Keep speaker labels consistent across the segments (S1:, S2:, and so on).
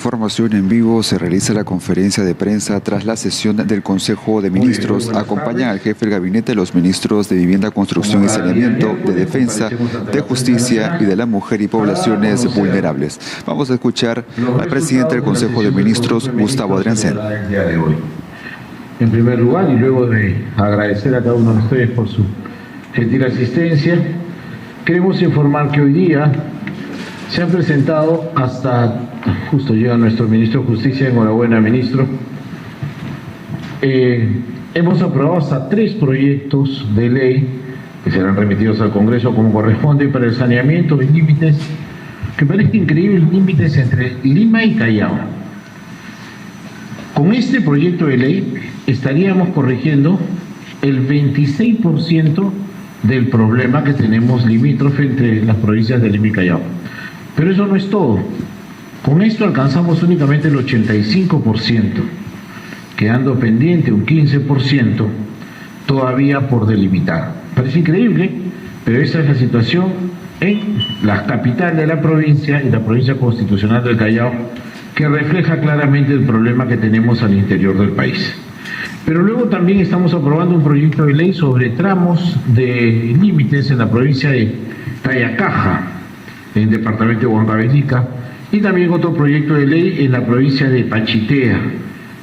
S1: información en vivo, se realiza la conferencia de prensa tras la sesión del Consejo de Ministros. Acompañan al jefe del gabinete los ministros de Vivienda, Construcción y Saneamiento, de Defensa, de Justicia y de la Mujer y Poblaciones Vulnerables. Vamos a escuchar al presidente del Consejo de Ministros, Gustavo Adriancén.
S2: En primer lugar, y luego de agradecer a cada uno de ustedes por su gentil asistencia, queremos informar que hoy día se han presentado hasta, justo llega nuestro ministro de Justicia, enhorabuena ministro, hemos aprobado hasta 3 proyectos de ley que serán remitidos al Congreso como corresponde para el saneamiento de límites, que parece increíble, límites entre Lima y Callao. Con este proyecto de ley estaríamos corrigiendo el 26% del problema que tenemos limítrofe entre las provincias de Lima y Callao. Pero eso no es todo. Con esto alcanzamos únicamente el 85%, quedando pendiente un 15% todavía por delimitar. Parece increíble, pero esa es la situación en la capital de la provincia y la provincia constitucional del Callao, que refleja claramente el problema que tenemos al interior del país. Pero luego también estamos aprobando un proyecto de ley sobre tramos de límites en la provincia de Tayacaja, en el departamento de Huancavelica, y también otro proyecto de ley en la provincia de Pachitea,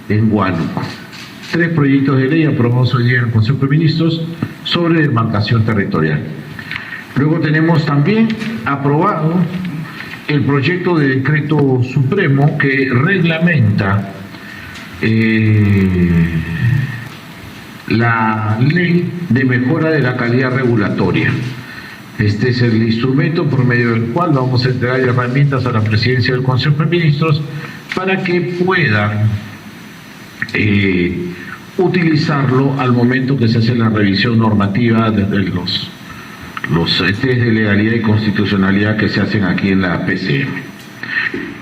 S2: en Huánuco. 3 proyectos de ley aprobados hoy día en el Consejo de Ministros sobre demarcación territorial. Luego tenemos también aprobado el proyecto de decreto supremo que reglamenta la ley de mejora de la calidad regulatoria. Este es el instrumento por medio del cual vamos a entregar herramientas a la presidencia del Consejo de Ministros para que puedan utilizarlo al momento que se hace la revisión normativa desde los test de legalidad y constitucionalidad que se hacen aquí en la PCM.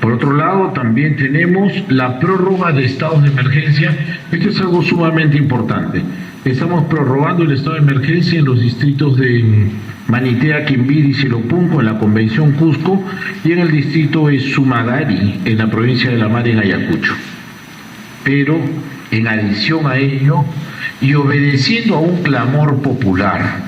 S2: Por otro lado, también tenemos la prórroga de estados de emergencia. Esto es algo sumamente importante. Estamos prorrogando el estado de emergencia en los distritos de Manitea, Quimbiri y Silopunco en la Convención Cusco y en el distrito de Sumagari en la provincia de La Mar en Ayacucho. Pero en adición a ello y obedeciendo a un clamor popular,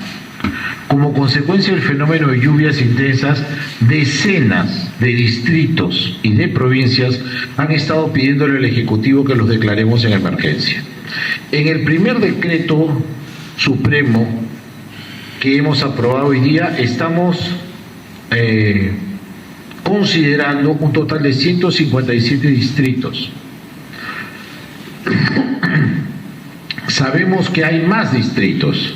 S2: como consecuencia del fenómeno de lluvias intensas, decenas de distritos y de provincias han estado pidiéndole al Ejecutivo que los declaremos en emergencia. En el primer decreto supremo que hemos aprobado hoy día, estamos considerando un total de 157 distritos. Sabemos que hay más distritos.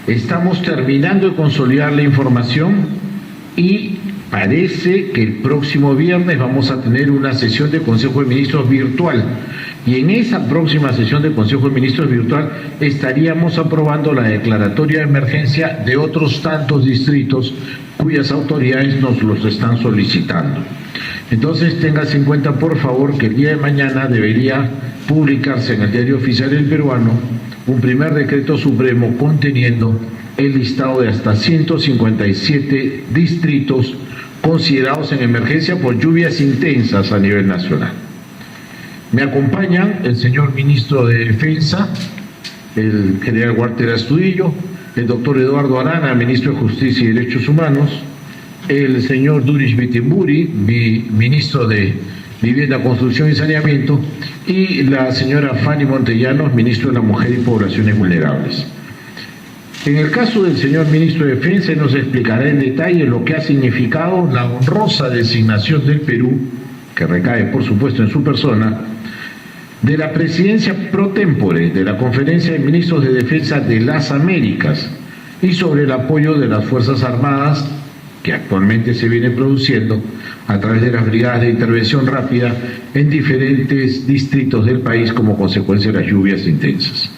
S2: Estamos terminando de consolidar la información y parece que el próximo viernes vamos a tener una sesión de Consejo de Ministros virtual. Y en esa próxima sesión de Consejo de Ministros virtual estaríamos aprobando la declaratoria de emergencia de otros tantos distritos cuyas autoridades nos los están solicitando. Entonces, téngase en cuenta, por favor, que el día de mañana debería publicarse en el Diario Oficial del Peruano un primer decreto supremo conteniendo el listado de hasta 157 distritos considerados en emergencia por lluvias intensas a nivel nacional. Me acompañan el señor ministro de Defensa, el general Walter Astudillo, el doctor Eduardo Arana, ministro de Justicia y Derechos Humanos, el señor Duris Bitemburi, ministro de Vivienda, Construcción y Saneamiento, y la señora Fanny Montellanos, ministro de la Mujer y Poblaciones Vulnerables. En el caso del señor ministro de Defensa, nos explicará en detalle lo que ha significado la honrosa designación del Perú, que recae por supuesto en su persona, de la presidencia pro tempore de la Conferencia de Ministros de Defensa de las Américas y sobre el apoyo de las Fuerzas Armadas que actualmente se viene produciendo a través de las brigadas de intervención rápida en diferentes distritos del país como consecuencia de las lluvias intensas.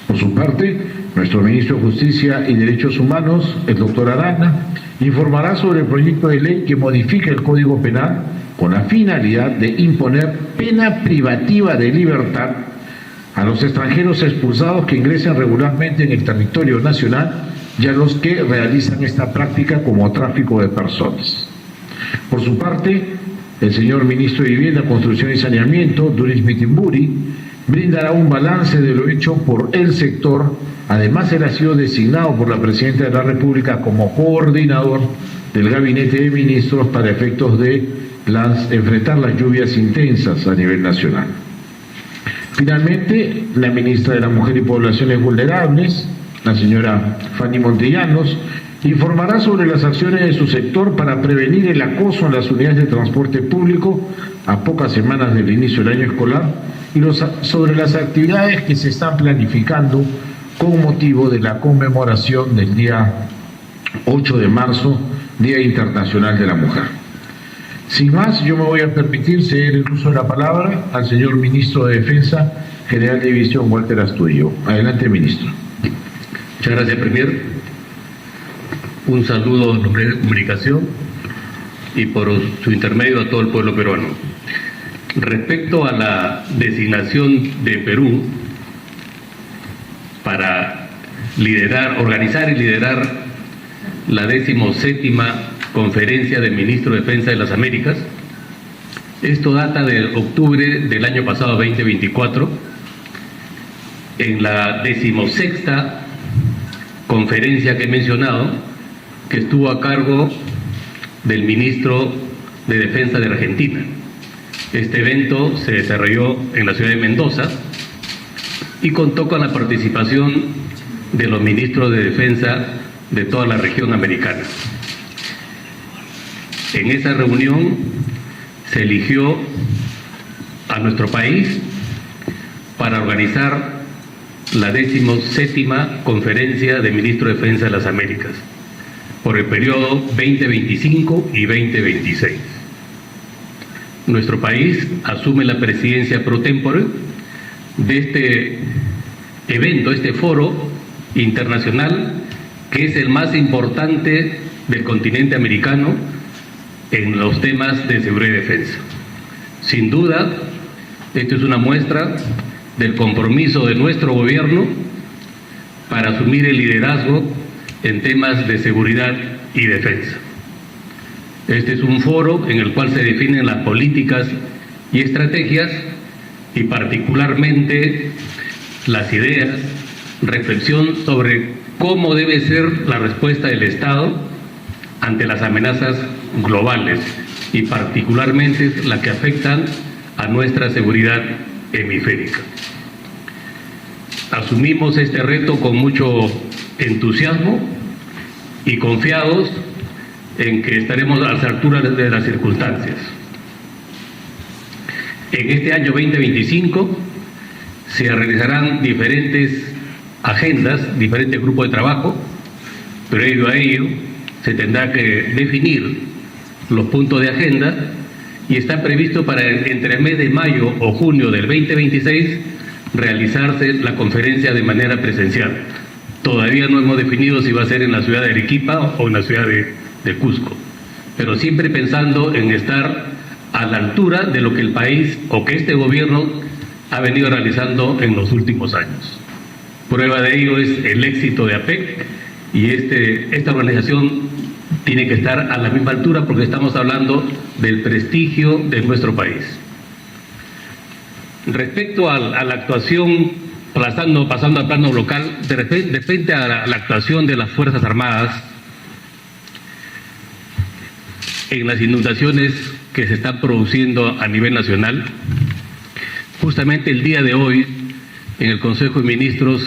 S2: Por su parte, nuestro ministro de Justicia y Derechos Humanos, el doctor Arana, informará sobre el proyecto de ley que modifica el Código Penal con la finalidad de imponer pena privativa de libertad a los extranjeros expulsados que ingresen regularmente en el territorio nacional y a los que realizan esta práctica como tráfico de personas. Por su parte, el señor Ministro de Vivienda, Construcción y Saneamiento, Duris Mitimburi, brindará un balance de lo hecho por el sector. Además, él ha sido designado por la Presidenta de la República como coordinador del Gabinete de Ministros para efectos de enfrentar las lluvias intensas a nivel nacional. Finalmente, la Ministra de la Mujer y Poblaciones Vulnerables, la señora Fanny Montellanos, informará sobre las acciones de su sector para prevenir el acoso en las unidades de transporte público a pocas semanas del inicio del año escolar y sobre las actividades que se están planificando con motivo de la conmemoración del día 8 de marzo, Día Internacional de la Mujer. Sin más, yo me voy a permitir ceder el uso de la palabra al señor Ministro de Defensa, General de División Walter Astudillo. Adelante, Ministro.
S3: Muchas gracias, Premier. Un saludo a los medios de comunicación y por su intermedio a todo el pueblo peruano. Respecto a la designación de Perú para organizar y liderar la 17ª Conferencia de Ministros de Defensa de las Américas, esto data de octubre del año pasado, 2024, en la 16ª conferencia que he mencionado, que estuvo a cargo del ministro de Defensa de Argentina. Este evento se desarrolló en la ciudad de Mendoza y contó con la participación de los ministros de Defensa de toda la región americana. En esa reunión se eligió a nuestro país para organizar la 17ª Conferencia de Ministros de Defensa de las Américas por el periodo 2025 y 2026. Nuestro país asume la presidencia pro tempore de este evento, este foro internacional, que es el más importante del continente americano en los temas de seguridad y defensa. Sin duda, esto es una muestra del compromiso de nuestro gobierno para asumir el liderazgo en temas de seguridad y defensa. Este es un foro en el cual se definen las políticas y estrategias y particularmente las ideas, reflexión sobre cómo debe ser la respuesta del Estado ante las amenazas globales y particularmente las que afectan a nuestra seguridad hemisférica. Asumimos este reto con mucho entusiasmo y confiados en que estaremos a las alturas de las circunstancias. En este año 2025 se realizarán diferentes agendas, diferentes grupos de trabajo, previo a ello se tendrá que definir los puntos de agenda y está previsto para entre el mes de mayo o junio del 2026 realizarse la conferencia de manera presencial. Todavía no hemos definido si va a ser en la ciudad de Arequipa o en la ciudad de Cusco, pero siempre pensando en estar a la altura de lo que el país o que este gobierno ha venido realizando en los últimos años. Prueba de ello es el éxito de APEC y esta organización tiene que estar a la misma altura porque estamos hablando del prestigio de nuestro país. Respecto a la actuación, pasando al plano local, de frente a la actuación de las Fuerzas Armadas en las inundaciones que se están produciendo a nivel nacional, justamente el día de hoy en el Consejo de Ministros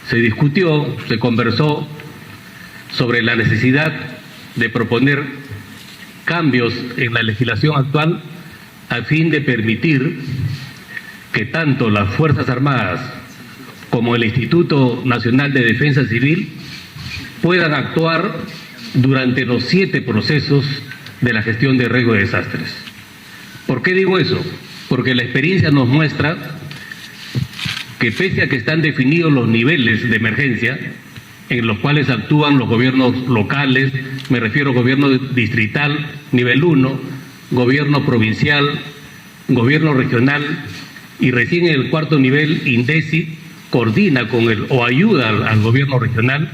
S3: se discutió, se conversó sobre la necesidad de proponer cambios en la legislación actual a fin de permitir que tanto las Fuerzas Armadas como el Instituto Nacional de Defensa Civil puedan actuar durante los 7 procesos de la gestión de riesgo de desastres. ¿Por qué digo eso? Porque la experiencia nos muestra que pese a que están definidos los niveles de emergencia en los cuales actúan los gobiernos locales, me refiero a gobierno distrital, nivel 1, gobierno provincial, gobierno regional, y recién en el 4º nivel, INDECI coordina con o ayuda al gobierno regional,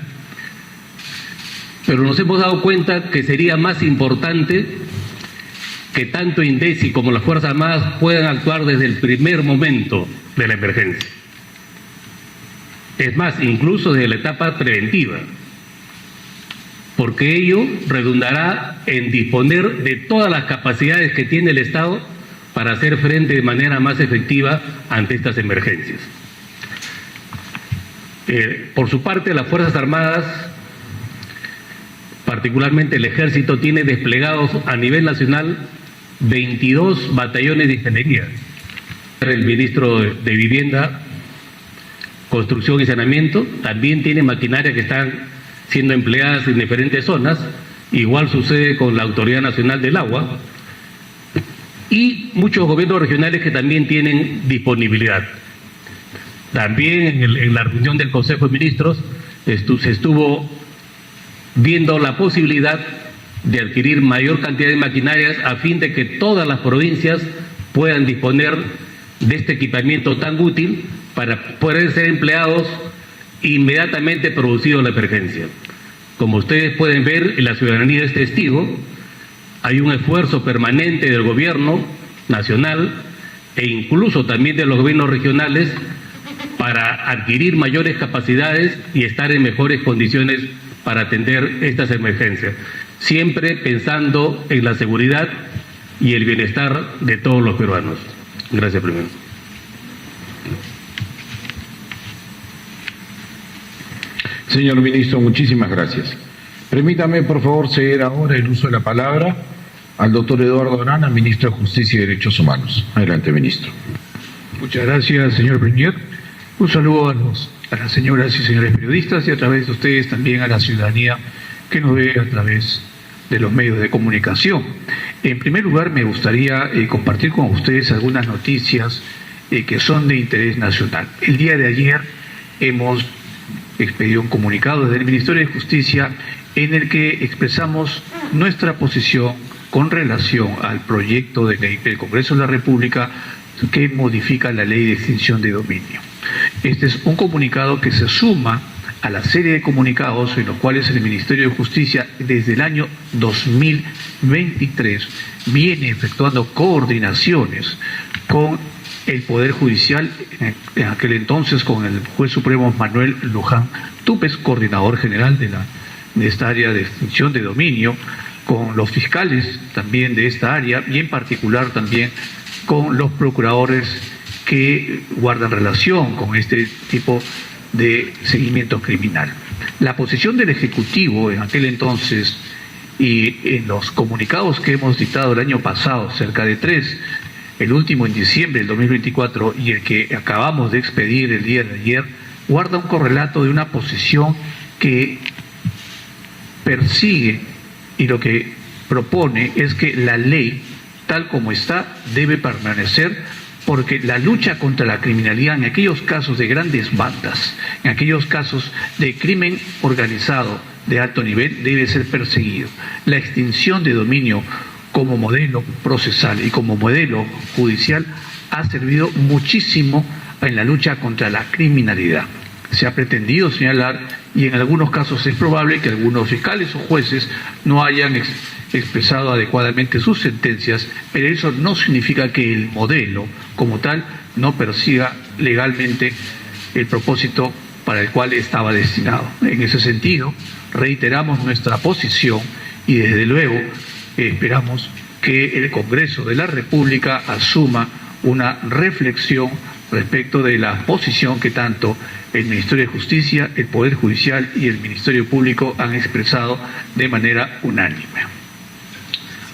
S3: pero nos hemos dado cuenta que sería más importante que tanto INDECI como las Fuerzas Armadas puedan actuar desde el primer momento de la emergencia. Es más, incluso desde la etapa preventiva, porque ello redundará en disponer de todas las capacidades que tiene el Estado para hacer frente de manera más efectiva ante estas emergencias. Por su parte, las Fuerzas Armadas, particularmente el Ejército, tiene desplegados a nivel nacional 22 batallones de ingeniería. El ministro de Vivienda, Construcción y Saneamiento también tiene maquinaria que están siendo empleadas en diferentes zonas. Igual sucede con la Autoridad Nacional del Agua y muchos gobiernos regionales que también tienen disponibilidad. También en la reunión del Consejo de Ministros se estuvo viendo la posibilidad de adquirir mayor cantidad de maquinarias a fin de que todas las provincias puedan disponer de este equipamiento tan útil para poder ser empleados inmediatamente producido la emergencia. Como ustedes pueden ver, y la ciudadanía es testigo, hay un esfuerzo permanente del gobierno nacional e incluso también de los gobiernos regionales para adquirir mayores capacidades y estar en mejores condiciones para atender estas emergencias, siempre pensando en la seguridad y el bienestar de todos los peruanos. Gracias, primero.
S2: Señor ministro, muchísimas gracias. Permítame, por favor, ceder ahora el uso de la palabra al doctor Eduardo Arana, ministro de Justicia y Derechos Humanos. Adelante, ministro.
S4: Muchas gracias, señor Premier. Un saludo a las señoras y señores periodistas y a través de ustedes también a la ciudadanía que nos ve a través de los medios de comunicación. En primer lugar, me gustaría compartir con ustedes algunas noticias que son de interés nacional. El día de ayer hemos expedido un comunicado desde el Ministerio de Justicia en el que expresamos nuestra posición con relación al proyecto de ley del Congreso de la República que modifica la ley de extinción de dominio. Este es un comunicado que se suma a la serie de comunicados en los cuales el Ministerio de Justicia desde el año 2023 viene efectuando coordinaciones con el Poder Judicial, en aquel entonces con el juez supremo Manuel Luján Túpez, coordinador general de esta área de extinción de dominio, con los fiscales también de esta área y en particular también con los procuradores que guardan relación con este tipo de seguimiento criminal. La posición del Ejecutivo en aquel entonces y en los comunicados que hemos dictado el año pasado, cerca de 3, el último en diciembre del 2024 y el que acabamos de expedir el día de ayer, guarda un correlato de una posición que persigue y lo que propone es que la ley, tal como está, debe permanecer, porque la lucha contra la criminalidad en aquellos casos de grandes bandas, en aquellos casos de crimen organizado de alto nivel, debe ser perseguido. La extinción de dominio como modelo procesal y como modelo judicial ha servido muchísimo en la lucha contra la criminalidad. Se ha pretendido señalar, y en algunos casos es probable que algunos fiscales o jueces no hayan expresado adecuadamente sus sentencias, pero eso no significa que el modelo como tal no persiga legalmente el propósito para el cual estaba destinado. En ese sentido, reiteramos nuestra posición y desde luego esperamos que el Congreso de la República asuma una reflexión respecto de la posición que tanto el Ministerio de Justicia, el Poder Judicial y el Ministerio Público han expresado de manera unánime.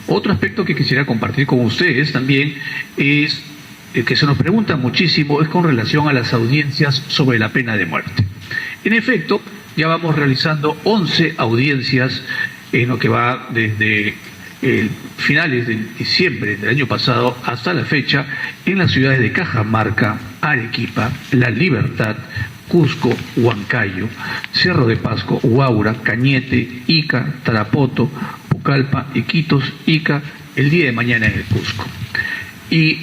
S4: Otro aspecto que quisiera compartir con ustedes también es que se nos pregunta muchísimo, es con relación a las audiencias sobre la pena de muerte. En efecto, ya vamos realizando 11 audiencias en lo que va desde finales de diciembre del año pasado hasta la fecha en las ciudades de Cajamarca, Arequipa, La Libertad, Cusco, Huancayo, Cerro de Pasco, Huaura, Cañete, Ica, Tarapoto, Pucallpa, Iquitos, Ica, el día de mañana en el Cusco. Y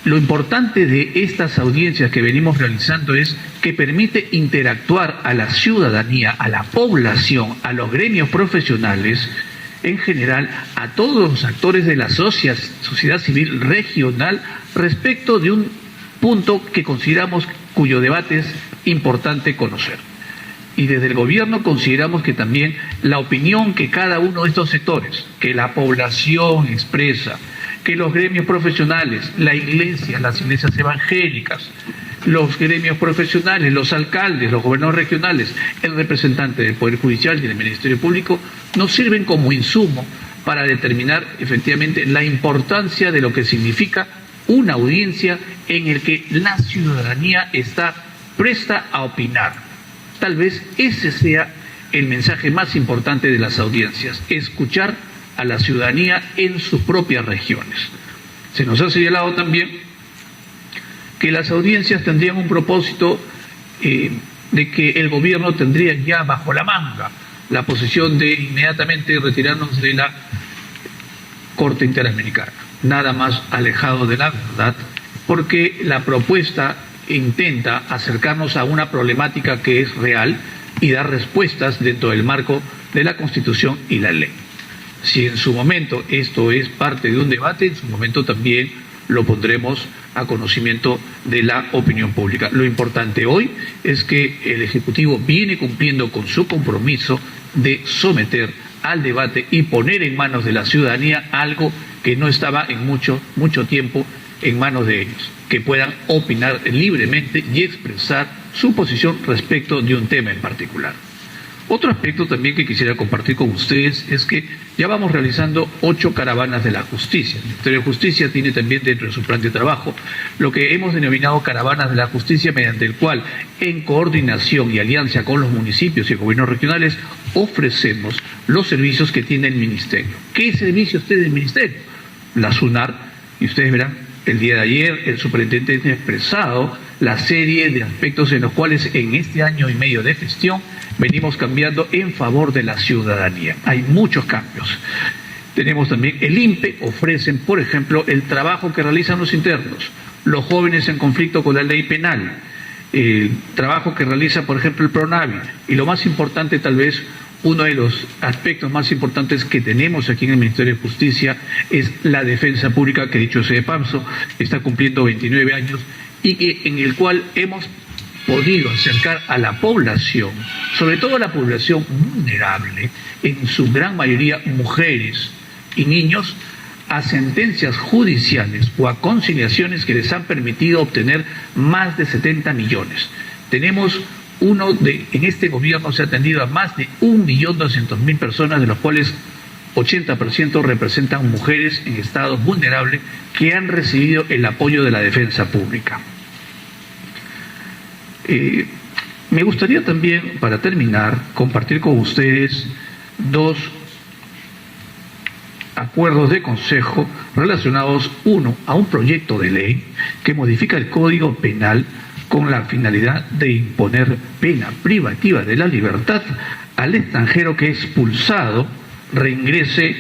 S4: lo importante de estas audiencias que venimos realizando es que permite interactuar a la ciudadanía, a la población, a los gremios profesionales en general a todos los actores de la sociedad civil regional respecto de un punto que consideramos cuyo debate es importante conocer. Y desde el gobierno consideramos que también la opinión que cada uno de estos sectores, que la población expresa, que los gremios profesionales, la iglesia, las iglesias evangélicas, los gremios profesionales, los alcaldes, los gobernadores regionales, el representante del Poder Judicial y del Ministerio Público, nos sirven como insumo para determinar efectivamente la importancia de lo que significa una audiencia en el que la ciudadanía está presta a opinar. Tal vez ese sea el mensaje más importante de las audiencias, escuchar a la ciudadanía en sus propias regiones. Se nos ha señalado también que las audiencias tendrían un propósito de que el gobierno tendría ya bajo la manga la posición de inmediatamente retirarnos de la Corte Interamericana. Nada más alejado de la verdad, porque la propuesta intenta acercarnos a una problemática que es real y dar respuestas dentro del marco de la Constitución y la ley. Si en su momento esto es parte de un debate, en su momento también lo pondremos a conocimiento de la opinión pública. Lo importante hoy es que el Ejecutivo viene cumpliendo con su compromiso de someter al debate y poner en manos de la ciudadanía algo que no estaba en mucho tiempo en manos de ellos, que puedan opinar libremente y expresar su posición respecto de un tema en particular. Otro aspecto también que quisiera compartir con ustedes es que ya vamos realizando 8 caravanas de la justicia. El Ministerio de Justicia tiene también dentro de su plan de trabajo lo que hemos denominado caravanas de la justicia, mediante el cual, en coordinación y alianza con los municipios y gobiernos regionales, ofrecemos los servicios que tiene el Ministerio. ¿Qué servicios tiene el Ministerio? La SUNAR, y ustedes verán, el día de ayer el superintendente ha expresado la serie de aspectos en los cuales en este año y medio de gestión venimos cambiando en favor de la ciudadanía. Hay muchos cambios. Tenemos también el INPE, ofrecen, por ejemplo, el trabajo que realizan los internos, los jóvenes en conflicto con la ley penal, el trabajo que realiza, por ejemplo, el PRONAVI, y lo más importante, tal vez, uno de los aspectos más importantes que tenemos aquí en el Ministerio de Justicia es la defensa pública, que dicho sea de paso, está cumpliendo 29 años y que, en el cual hemos podido acercar a la población, sobre todo a la población vulnerable, en su gran mayoría mujeres y niños, a sentencias judiciales o a conciliaciones que les han permitido obtener más de 70 millones. Tenemos en este gobierno se ha atendido a más de 1.200.000 personas, de los cuales 80% representan mujeres en estados vulnerables que han recibido el apoyo de la defensa pública. Me gustaría también, para terminar, compartir con ustedes 2 acuerdos de consejo relacionados, uno, a un proyecto de ley que modifica el Código Penal con la finalidad de imponer pena privativa de la libertad al extranjero que expulsado reingrese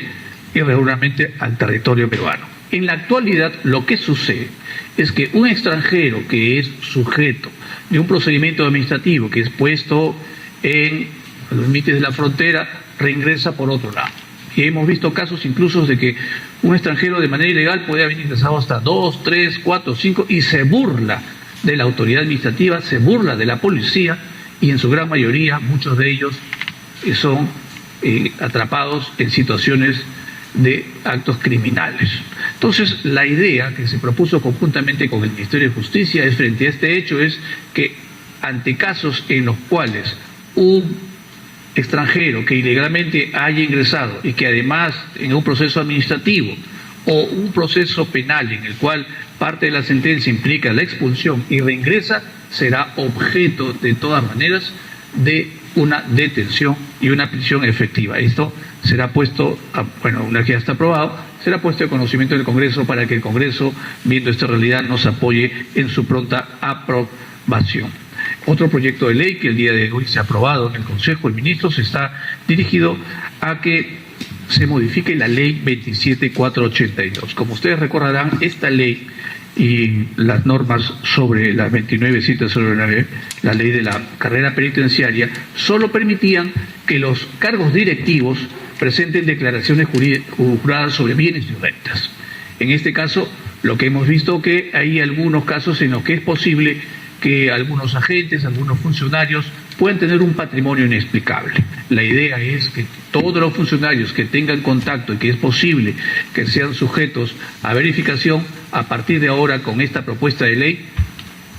S4: irregularmente al territorio peruano. En la actualidad, lo que sucede es que un extranjero que es sujeto de un procedimiento administrativo que es puesto en los límites de la frontera, reingresa por otro lado. Y hemos visto casos incluso de que un extranjero de manera ilegal puede haber ingresado hasta 2, 3, 4, 5 y se burla de la autoridad administrativa, se burla de la policía, y en su gran mayoría muchos de ellos son atrapados en situaciones de actos criminales. Entonces, la idea que se propuso conjuntamente con el Ministerio de Justicia es, frente a este hecho, es que ante casos en los cuales un extranjero que ilegalmente haya ingresado y que además en un proceso administrativo o un proceso penal en el cual parte de la sentencia implica la expulsión y reingresa, será objeto de todas maneras de una detención y una prisión efectiva. Esto será puesto, una vez que ya está aprobado, será puesto a conocimiento del Congreso para que el Congreso, viendo esta realidad, nos apoye en su pronta aprobación. Otro proyecto de ley que el día de hoy se ha aprobado en el Consejo de Ministros está dirigido a que se modifique la ley 27482. Como ustedes recordarán, esta ley y las normas sobre las 29 citas sobre la ley de la carrera penitenciaria solo permitían que los cargos directivos presenten declaraciones juradas sobre bienes y rentas. En este caso, lo que hemos visto que hay algunos casos en los que es posible que algunos agentes, algunos funcionarios puedan tener un patrimonio inexplicable. La idea es que todos los funcionarios que tengan contacto y que es posible que sean sujetos a verificación, a partir de ahora con esta propuesta de ley,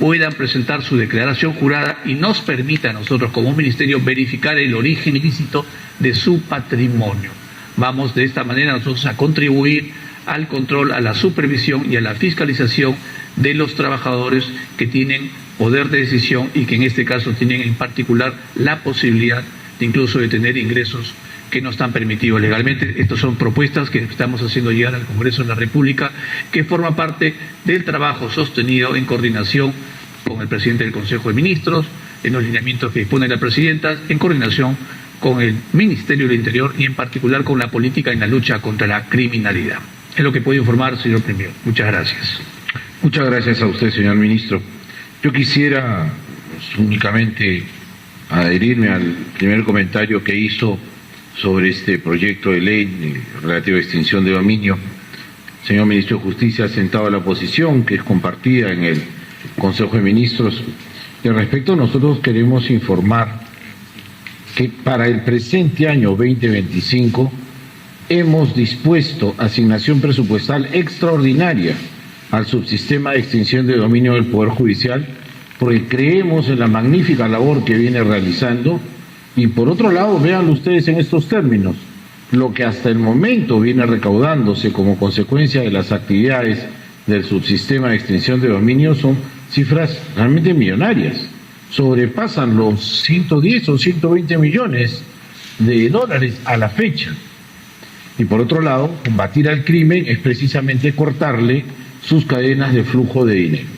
S4: puedan presentar su declaración jurada y nos permita a nosotros como ministerio verificar el origen ilícito de su patrimonio. Vamos de esta manera nosotros a contribuir al control, a la supervisión y a la fiscalización de los trabajadores que tienen poder de decisión y que en este caso tienen en particular la posibilidad de incluso de tener ingresos que no están permitidos legalmente. Estas son propuestas que estamos haciendo llegar al Congreso de la República, que forma parte del trabajo sostenido en coordinación con el presidente del Consejo de Ministros, en los lineamientos que dispone la presidenta, en coordinación con el Ministerio del Interior y en particular con la política en la lucha contra la criminalidad. Es lo que puedo informar, señor Premier. Muchas gracias.
S5: Muchas gracias a usted, señor ministro. Yo quisiera únicamente adherirme al primer comentario que hizo sobre este proyecto de ley relativo a extinción de dominio. El señor ministro de Justicia ha sentado la posición que es compartida en el Consejo de Ministros. Y al respecto, nosotros queremos informar que para el presente año 2025 hemos dispuesto asignación presupuestal extraordinaria al subsistema de extinción de dominio del Poder Judicial, porque creemos en la magnífica labor que viene realizando. Y por otro lado, véanlo ustedes en estos términos, lo que hasta el momento viene recaudándose como consecuencia de las actividades del subsistema de extinción de dominio son cifras realmente millonarias, sobrepasan los 110 o 120 millones de dólares a la fecha. Y por otro lado, combatir al crimen es precisamente cortarle sus cadenas de flujo de dinero.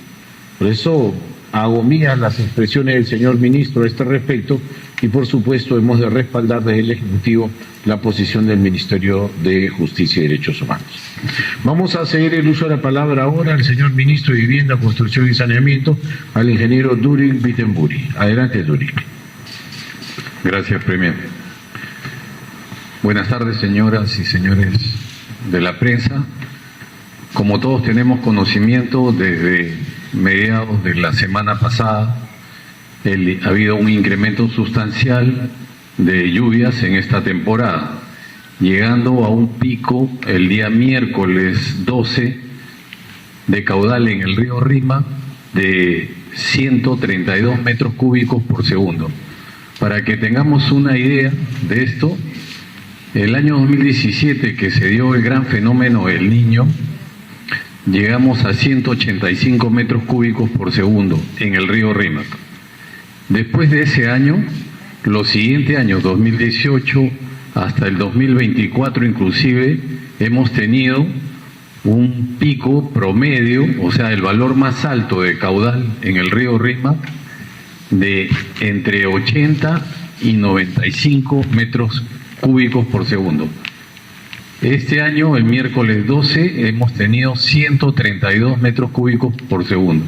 S5: Por eso hago mías las expresiones del señor ministro a este respecto y por supuesto hemos de respaldar desde el Ejecutivo la posición del Ministerio de Justicia y Derechos Humanos. Vamos a ceder el uso de la palabra ahora al señor ministro de Vivienda, Construcción y Saneamiento, al ingeniero Durik Bittenbury. Adelante, Durik.
S6: Gracias, Premier. Buenas tardes, señoras y señores de la prensa. Como todos tenemos conocimiento, desde mediados de la semana pasada ha habido un incremento sustancial de lluvias en esta temporada, llegando a un pico el día miércoles 12 de caudal en el río Rima de 132 metros cúbicos por segundo. Para que tengamos una idea de esto, el año 2017, que se dio el gran fenómeno El Niño, llegamos a 185 metros cúbicos por segundo en el río Rímac. Después de ese año, los siguientes años, 2018 hasta el 2024 inclusive, hemos tenido un pico promedio, o sea, el valor más alto de caudal en el río Rímac, de entre 80 y 95 metros cúbicos por segundo. Este año, el miércoles 12, hemos tenido 132 metros cúbicos por segundo,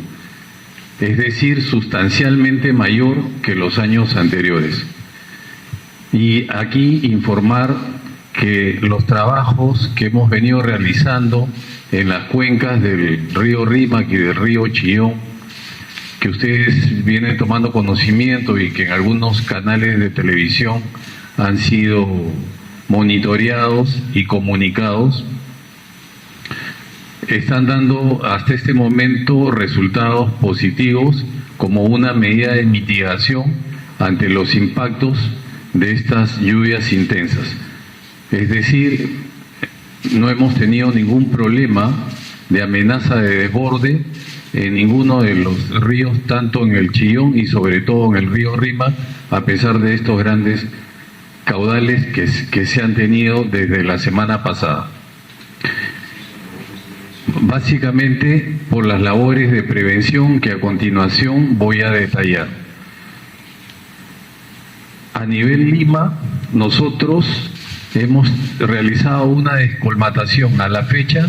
S6: es decir, sustancialmente mayor que los años anteriores. Y aquí informar que los trabajos que hemos venido realizando en las cuencas del río Rímac y del río Chillón, que ustedes vienen tomando conocimiento y que en algunos canales de televisión han sido monitoreados y comunicados, están dando hasta este momento resultados positivos como una medida de mitigación ante los impactos de estas lluvias intensas. Es decir, no hemos tenido ningún problema de amenaza de desborde en ninguno de los ríos, tanto en el Chillón y sobre todo en el río Rímac, a pesar de estos grandes caudales que se han tenido desde la semana pasada. Básicamente por las labores de prevención que a continuación voy a detallar. A nivel Lima, nosotros hemos realizado una descolmatación a la fecha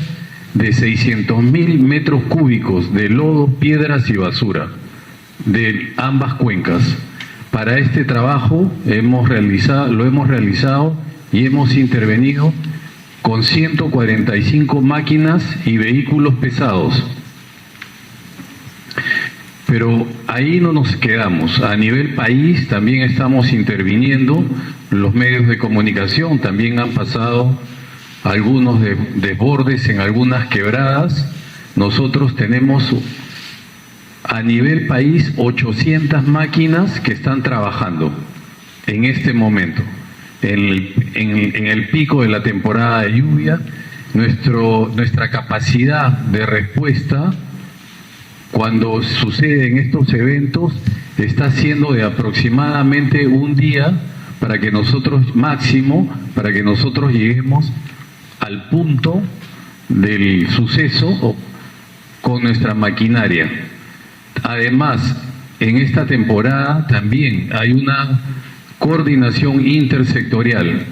S6: de 600.000 metros cúbicos de lodo, piedras y basura de ambas cuencas. Para este trabajo lo hemos realizado y hemos intervenido con 145 máquinas y vehículos pesados. Pero ahí no nos quedamos. A nivel país también estamos interviniendo. Los medios de comunicación también han pasado algunos desbordes en algunas quebradas. Nosotros tenemos a nivel país 800 máquinas que están trabajando en este momento. En el pico de la temporada de lluvia, nuestra capacidad de respuesta cuando suceden estos eventos está siendo de aproximadamente un día para que nosotros lleguemos al punto del suceso con nuestra maquinaria. Además, en esta temporada también hay una coordinación intersectorial.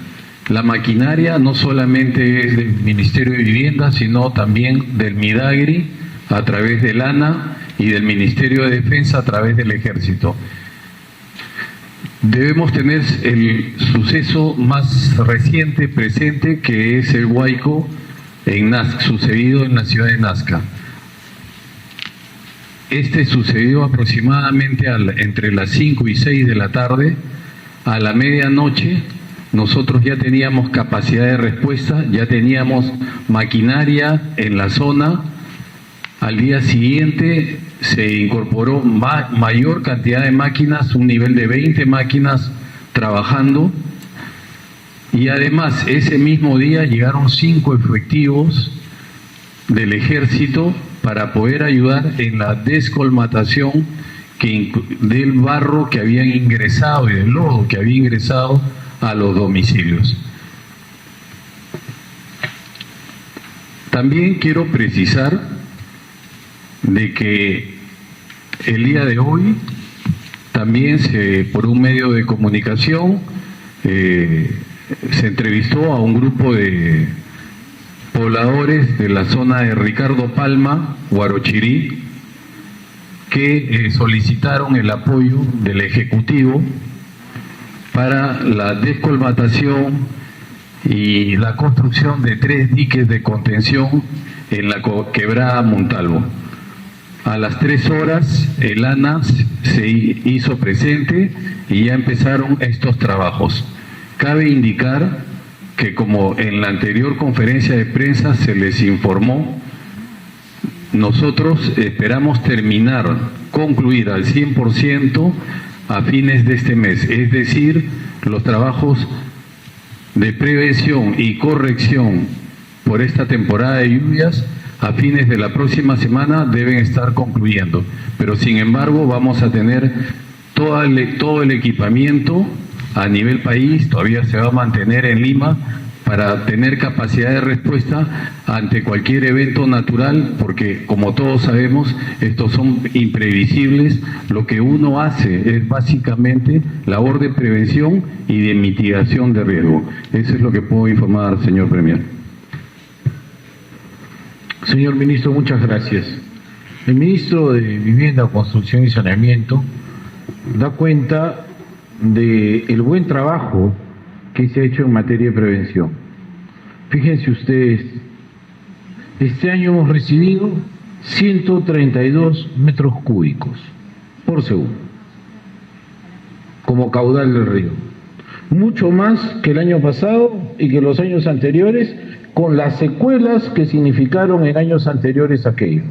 S6: La maquinaria no solamente es del Ministerio de Vivienda, sino también del Midagri, a través del ANA, y del Ministerio de Defensa a través del Ejército. Debemos tener el suceso más reciente presente, que es el Huayco en Nazca, sucedido en la ciudad de Nazca. Este sucedió aproximadamente entre las 5 y 6 de la tarde. A la medianoche nosotros ya teníamos capacidad de respuesta, ya teníamos maquinaria en la zona. Al día siguiente se incorporó mayor cantidad de máquinas, un nivel de 20 máquinas trabajando, y además ese mismo día llegaron 5 efectivos del Ejército para poder ayudar en la descolmatación del barro que habían ingresado y del lodo que había ingresado a los domicilios. También quiero precisar de que el día de hoy también por un medio de comunicación se entrevistó a un grupo de pobladores de la zona de Ricardo Palma, Huarochirí, que solicitaron el apoyo del Ejecutivo para la descolmatación y la construcción de 3 diques de contención en la quebrada Montalvo. A las 3 horas el ANA se hizo presente y ya empezaron estos trabajos. Cabe indicar que, como en la anterior conferencia de prensa se les informó, nosotros esperamos concluir al 100% a fines de este mes, es decir, los trabajos de prevención y corrección por esta temporada de lluvias a fines de la próxima semana deben estar concluyendo, pero sin embargo vamos a tener todo el equipamiento a nivel país. Todavía se va a mantener en Lima para tener capacidad de respuesta ante cualquier evento natural, porque como todos sabemos, estos son imprevisibles. Lo que uno hace es básicamente labor de prevención y de mitigación de riesgo. Eso es lo que puedo informar, señor Premier.
S2: Señor Ministro, muchas gracias. El Ministro de Vivienda, Construcción y Saneamiento da cuenta del buen trabajo que se ha hecho en materia de prevención. Fíjense ustedes, este año hemos recibido 132 metros cúbicos por segundo como caudal del río. Mucho más que el año pasado y que los años anteriores, con las secuelas que significaron en años anteriores aquello.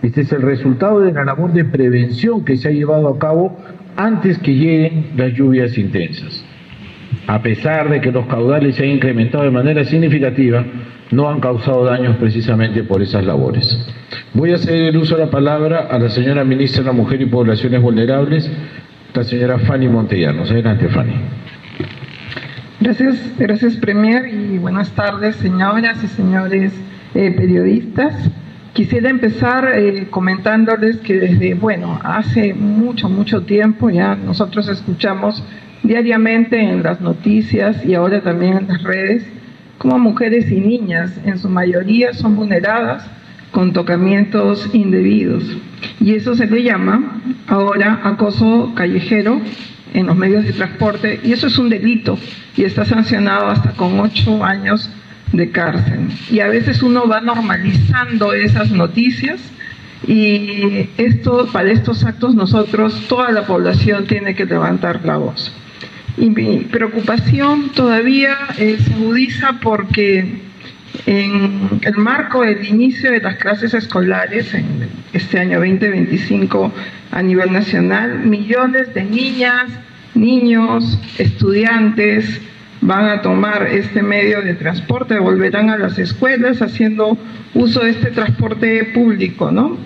S2: Este es el resultado de la labor de prevención que se ha llevado a cabo antes que lleguen las lluvias intensas. A pesar de que los caudales se han incrementado de manera significativa, no han causado daños precisamente por esas labores. Voy a ceder el uso de la palabra a la señora Ministra de la Mujer y Poblaciones Vulnerables, la señora Fanny Montellanos. Adelante, Fanny.
S7: Gracias, Premier, y buenas tardes, señoras y señores periodistas. Quisiera empezar comentándoles que desde, hace mucho tiempo ya nosotros escuchamos diariamente en las noticias y ahora también en las redes cómo mujeres y niñas, en su mayoría, son vulneradas con tocamientos indebidos. Y eso se le llama ahora acoso callejero en los medios de transporte, y eso es un delito y está sancionado hasta con 8 años de cárcel. Y a veces uno va normalizando esas noticias, y para estos actos nosotros, toda la población tiene que levantar la voz. Y mi preocupación todavía se agudiza porque en el marco del inicio de las clases escolares, en este año 2025 a nivel nacional, millones de niñas, niños, estudiantes van a tomar este medio de transporte, volverán a las escuelas haciendo uso de este transporte público, ¿no?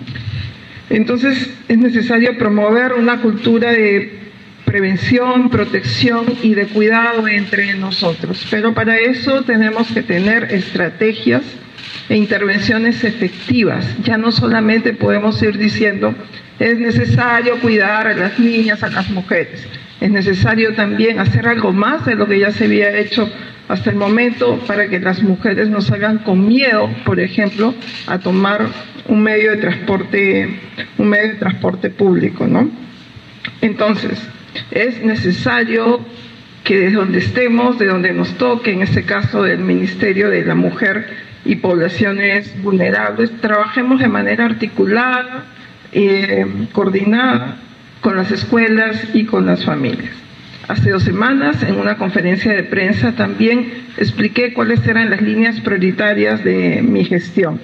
S7: Entonces es necesario promover una cultura de prevención, protección y de cuidado entre nosotros. Pero para eso tenemos que tener estrategias e intervenciones efectivas. Ya no solamente podemos ir diciendo es necesario cuidar a las niñas, a las mujeres. Es necesario también hacer algo más de lo que ya se había hecho hasta el momento para que las mujeres no salgan con miedo, por ejemplo, a tomar un medio de transporte público, ¿no? Entonces, es necesario que desde donde estemos, de donde nos toque, en este caso del Ministerio de la Mujer y Poblaciones Vulnerables, trabajemos de manera articulada, coordinada con las escuelas y con las familias. Hace 2 semanas, en una conferencia de prensa, también expliqué cuáles eran las líneas prioritarias de mi gestión.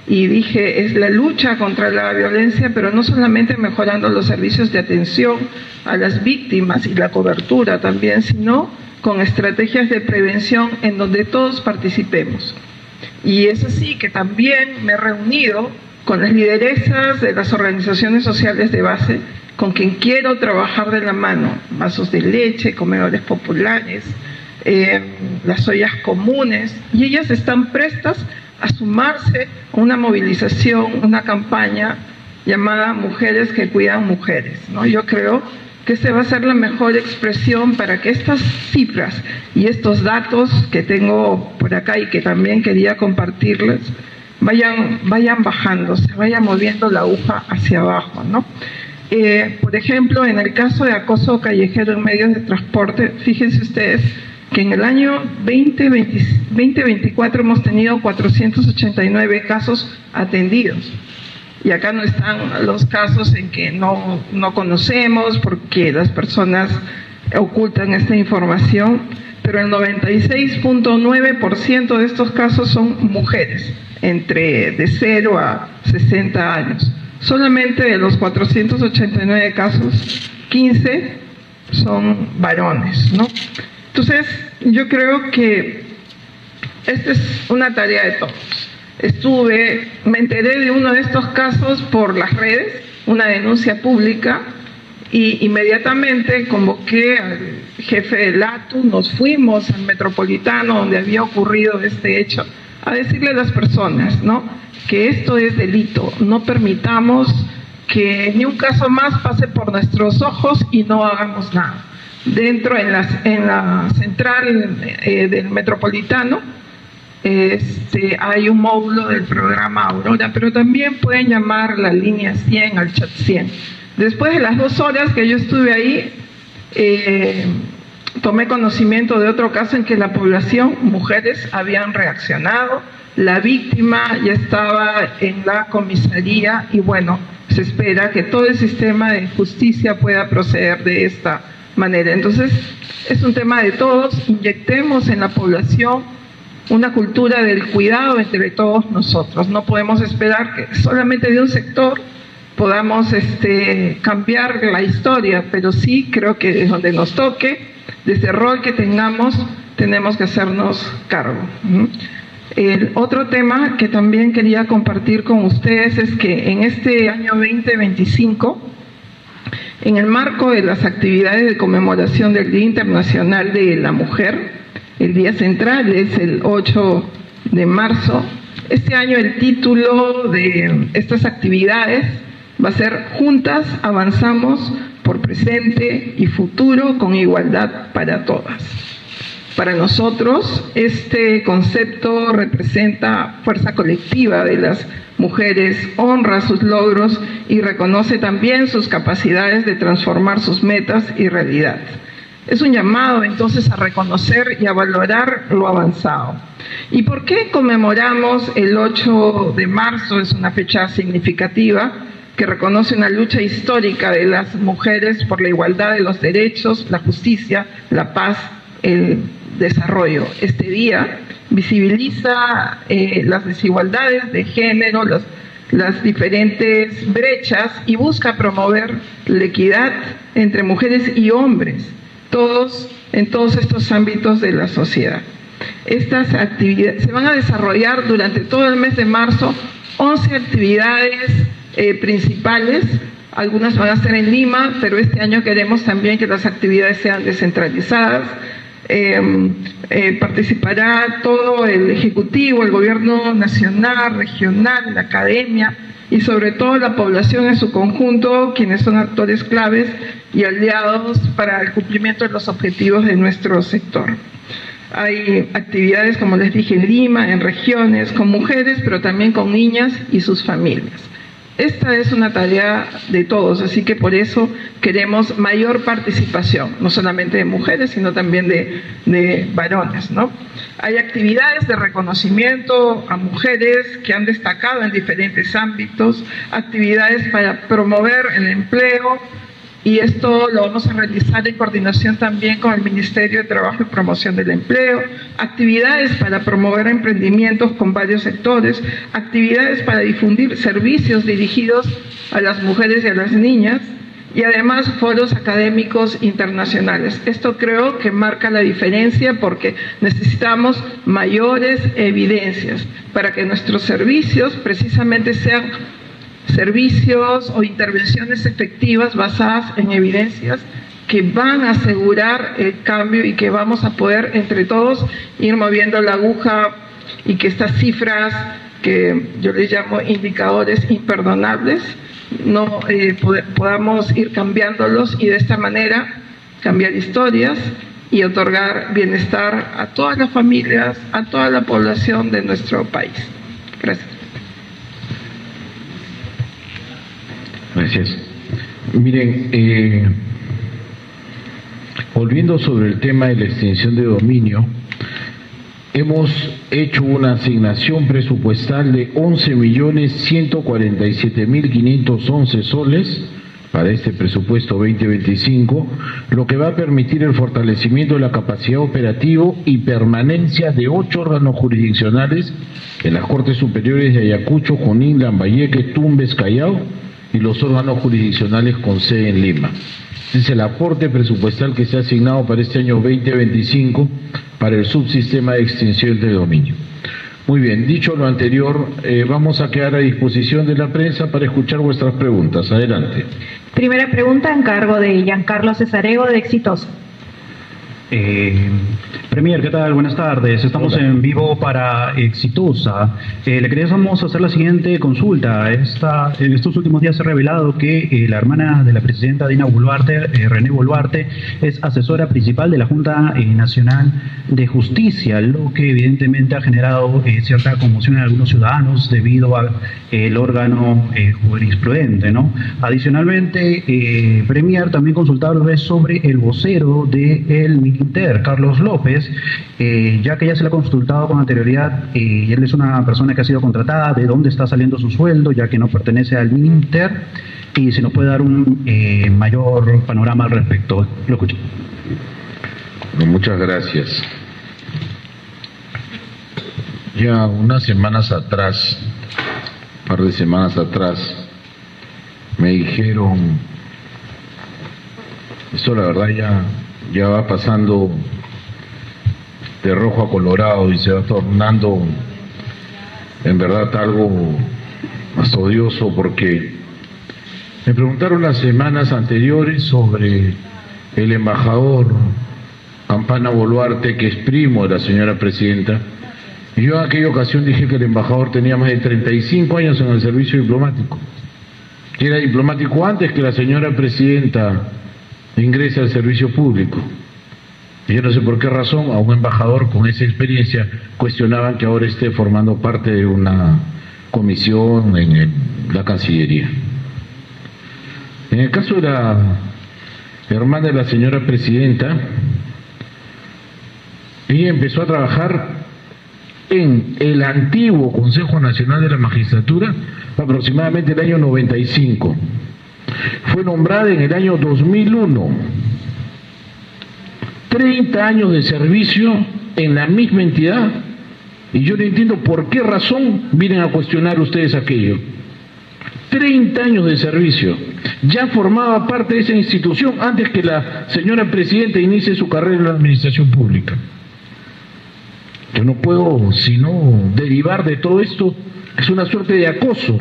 S7: Y dije, es la lucha contra la violencia, pero no solamente mejorando los servicios de atención a las víctimas y la cobertura también, sino con estrategias de prevención en donde todos participemos. Y es así que también me he reunido con las lideresas de las organizaciones sociales de base, con quien quiero trabajar de la mano, vasos de leche, comedores populares, las ollas comunes, y ellas están prestas a sumarse a una movilización, una campaña llamada Mujeres que Cuidan Mujeres, ¿no? Yo creo que esta va a ser la mejor expresión para que estas cifras y estos datos que tengo por acá y que también quería compartirles vayan bajando, se vaya moviendo la aguja hacia abajo, ¿no? Por ejemplo, en el caso de acoso callejero en medios de transporte, fíjense ustedes que en el año 2024 hemos tenido 489 casos atendidos. Y acá no están los casos en que no conocemos porque las personas ocultan esta información, pero el 96.9% de estos casos son mujeres, de 0 a 60 años. Solamente de los 489 casos, 15 son varones, ¿no? Entonces, yo creo que esta es una tarea de todos. Me enteré de uno de estos casos por las redes, una denuncia pública, y inmediatamente convoqué al jefe del ATU, nos fuimos al Metropolitano donde había ocurrido este hecho, a decirle a las personas, ¿no?, que esto es delito, no permitamos que ni un caso más pase por nuestros ojos y no hagamos nada. Dentro, en la central del Metropolitano, hay un módulo del programa Aurora, pero también pueden llamar la línea 100 al chat 100. Después de las 2 horas que yo estuve ahí, tomé conocimiento de otro caso en que la población, mujeres, habían reaccionado, la víctima ya estaba en la comisaría y bueno, se espera que todo el sistema de justicia pueda proceder de esta manera. Entonces, es un tema de todos, inyectemos en la población una cultura del cuidado entre todos nosotros. No podemos esperar que solamente de un sector podamos cambiar la historia, pero sí creo que desde donde nos toque, desde el rol que tengamos, tenemos que hacernos cargo. El otro tema que también quería compartir con ustedes es que en este año 2025, en el marco de las actividades de conmemoración del Día Internacional de la Mujer, el día central es el 8 de marzo, este año el título de estas actividades va a ser Juntas avanzamos por presente y futuro con igualdad para todas. Para nosotros, este concepto representa fuerza colectiva de las mujeres, honra sus logros y reconoce también sus capacidades de transformar sus metas y realidad. Es un llamado entonces a reconocer y a valorar lo avanzado. ¿Y por qué conmemoramos el 8 de marzo? Es una fecha significativa que reconoce una lucha histórica de las mujeres por la igualdad de los derechos, la justicia, la paz, el desarrollo. Este día visibiliza las desigualdades de género, las diferentes brechas y busca promover la equidad entre mujeres y hombres, en todos estos ámbitos de la sociedad. Estas actividades se van a desarrollar durante todo el mes de marzo, 11 actividades principales. Algunas van a ser en Lima, pero este año queremos también que las actividades sean descentralizadas. Participará todo el Ejecutivo, el Gobierno nacional, regional, la academia y sobre todo la población en su conjunto, quienes son actores claves y aliados para el cumplimiento de los objetivos de nuestro sector. Hay actividades, como les dije, en Lima, en regiones, con mujeres, pero también con niñas y sus familias. Esta es una tarea de todos, así que por eso queremos mayor participación, no solamente de mujeres, sino también de varones, ¿no? Hay actividades de reconocimiento a mujeres que han destacado en diferentes ámbitos, actividades para promover el empleo, y esto lo vamos a realizar en coordinación también con el Ministerio de Trabajo y Promoción del Empleo, actividades para promover emprendimientos con varios sectores, actividades para difundir servicios dirigidos a las mujeres y a las niñas, y además foros académicos internacionales. Esto creo que marca la diferencia porque necesitamos mayores evidencias para que nuestros servicios precisamente sean servicios o intervenciones efectivas basadas en evidencias que van a asegurar el cambio y que vamos a poder entre todos ir moviendo la aguja y que estas cifras que yo les llamo indicadores imperdonables podamos ir cambiándolos y de esta manera cambiar historias y otorgar bienestar a todas las familias, a toda la población de nuestro país. Gracias.
S5: Gracias. Miren, volviendo sobre el tema de la extinción de dominio, hemos hecho una asignación presupuestal de 11.147.511 soles para este presupuesto 2025, lo que va a permitir el fortalecimiento de la capacidad operativa y permanencia de 8 órganos jurisdiccionales en las Cortes Superiores de Ayacucho, Junín, Lambayeque, Tumbes, Callao, y los órganos jurisdiccionales con sede en Lima. Es el aporte presupuestal que se ha asignado para este año 2025 para el subsistema de extinción de dominio. Muy bien, dicho lo anterior, vamos a quedar a disposición de la prensa para escuchar vuestras preguntas. Adelante.
S8: Primera pregunta en cargo de Giancarlo Cesarego de Exitosa.
S9: Premier, ¿qué tal? Buenas tardes. Estamos en vivo para Exitosa. Le queríamos hacer la siguiente consulta. En estos últimos días se ha revelado que la hermana de la presidenta Dina Boluarte, René Boluarte, es asesora principal de la Junta Nacional de Justicia, lo que evidentemente ha generado cierta conmoción en algunos ciudadanos debido al órgano jurisprudente, ¿no? Adicionalmente, Premier, también consultarle sobre el vocero del Mininter, Carlos López, ya que ya se le ha consultado con anterioridad y él es una persona que ha sido contratada, de dónde está saliendo su sueldo, ya que no pertenece al Mininter, y si nos puede dar un mayor panorama al respecto. Lo escucho.
S5: Bueno, muchas gracias. Ya unas semanas atrás, un par de semanas atrás, me dijeron, esto la verdad ya va pasando de rojo a colorado y se va tornando en verdad algo más odioso, porque me preguntaron las semanas anteriores sobre el embajador Campana Boluarte, que es primo de la señora presidenta, y yo en aquella ocasión dije que el embajador tenía más de 35 años en el servicio diplomático, que era diplomático antes que la señora presidenta ingrese al servicio público. Y yo no sé por qué razón a un embajador con esa experiencia cuestionaban que ahora esté formando parte de una comisión en la Cancillería. En el caso de la hermana de la señora presidenta, ella empezó a trabajar en el antiguo Consejo Nacional de la Magistratura aproximadamente el año 95. Fue nombrada en el año 2001. 30 años de servicio en la misma entidad, y yo no entiendo por qué razón vienen a cuestionar ustedes aquello. 30 años de servicio. Ya formaba parte de esa institución antes que la señora presidenta inicie su carrera en la administración pública. Yo no puedo sino derivar de todo esto, es una suerte de acoso.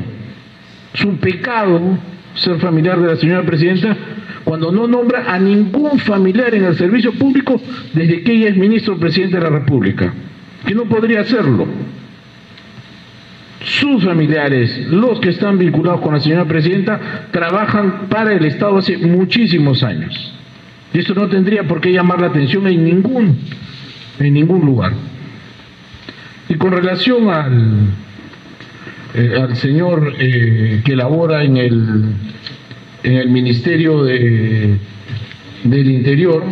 S5: Es un pecado ser familiar de la señora presidenta cuando no nombra a ningún familiar en el servicio público desde que ella es ministro presidente de la República, que no podría hacerlo. Sus familiares, los que están vinculados con la señora presidenta, trabajan para el Estado hace muchísimos años. Y eso no tendría por qué llamar la atención en ningún lugar. Y con relación al señor que labora en el Ministerio del Interior,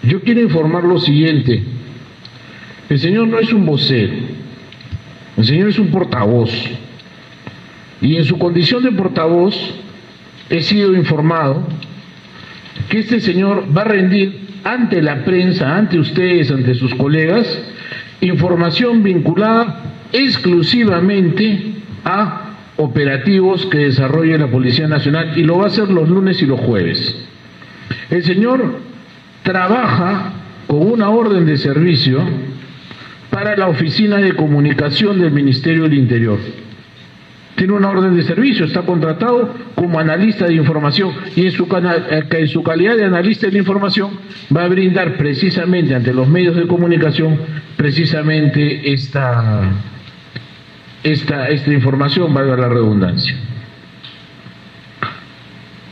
S5: yo quiero informar lo siguiente. El señor no es un vocero, el señor es un portavoz. Y en su condición de portavoz he sido informado que este señor va a rendir ante la prensa, ante ustedes, ante sus colegas, información vinculada exclusivamente a operativos que desarrolle la Policía Nacional, y lo va a hacer los lunes y los jueves. El señor trabaja con una orden de servicio para la Oficina de Comunicación del Ministerio del Interior. Tiene una orden de servicio, está contratado como analista de información, y en su calidad de analista de la información va a brindar precisamente ante los medios de comunicación precisamente esta información, valga la redundancia.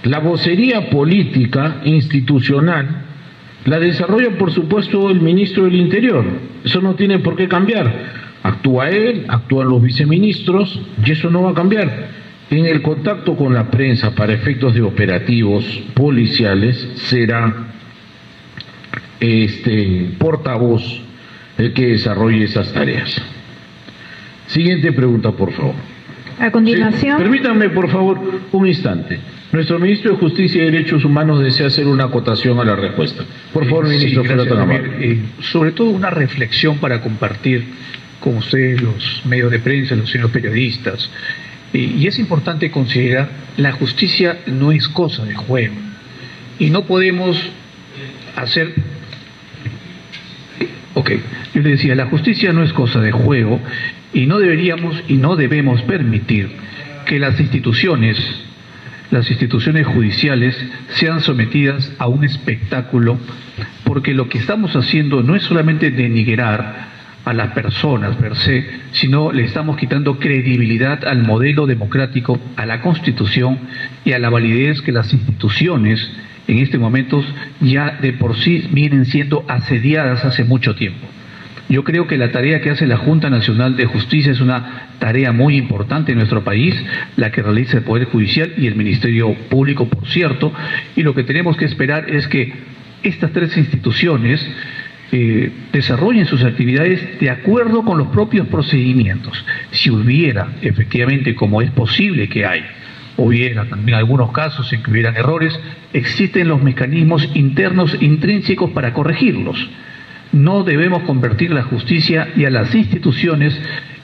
S5: La vocería política institucional la desarrolla, por supuesto, el ministro del Interior. Eso no tiene por qué cambiar. Actúa él, actúan los viceministros, y eso no va a cambiar. En el contacto con la prensa para efectos de operativos policiales será portavoz el que desarrolle esas tareas. Siguiente pregunta, por favor.
S8: A continuación.
S5: Sí, permítanme, por favor, un instante. Nuestro ministro de Justicia y Derechos Humanos desea hacer una acotación a la respuesta. Por favor, ministro,
S4: sí,
S5: fuera tan amable.
S4: Sobre todo una reflexión para compartir con ustedes, los medios de prensa, los señores periodistas. Y es importante considerar, la justicia no es cosa de juego. Y no podemos hacer... yo le decía, la justicia no es cosa de juego, y no deberíamos y no debemos permitir que las instituciones judiciales sean sometidas a un espectáculo, porque lo que estamos haciendo no es solamente denigrar a las personas per se, sino le estamos quitando credibilidad al modelo democrático, a la Constitución y a la validez que las instituciones en este momento ya de por sí vienen siendo asediadas hace mucho tiempo. Yo creo que la tarea que hace la Junta Nacional de Justicia es una tarea muy importante en nuestro país, la que realiza el Poder Judicial y el Ministerio Público, por cierto, y lo que tenemos que esperar es que estas tres instituciones desarrollen sus actividades de acuerdo con los propios procedimientos. Si hubiera, efectivamente, como es posible que hay, hubiera también algunos casos en que hubieran errores, existen los mecanismos internos intrínsecos para corregirlos. No debemos convertir la justicia y a las instituciones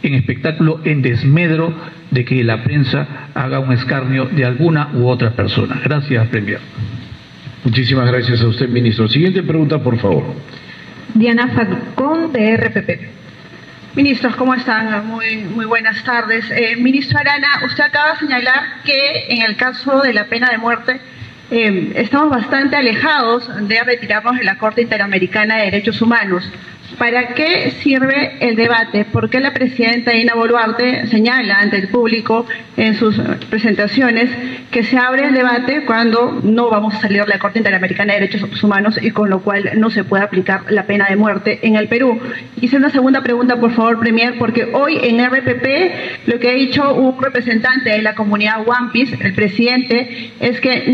S4: en espectáculo, en desmedro de que la prensa haga un escarnio de alguna u otra persona. Gracias, Premier.
S5: Muchísimas gracias a usted, ministro. Siguiente pregunta, por favor.
S8: Diana Falcón, de RPP.
S10: Ministros, ¿cómo están? Muy buenas tardes. Ministro Arana, usted acaba de señalar que en el caso de la pena de muerte estamos bastante alejados de retirarnos de la Corte Interamericana de Derechos Humanos. ¿Para qué sirve el debate? ¿Por qué la presidenta Dina Boluarte señala ante el público en sus presentaciones que se abre el debate cuando no vamos a salir de la Corte Interamericana de Derechos Humanos y con lo cual no se puede aplicar la pena de muerte en el Perú? Hice una segunda pregunta, por favor, Premier, porque hoy en RPP lo que ha dicho un representante de la comunidad One Piece, el presidente, es que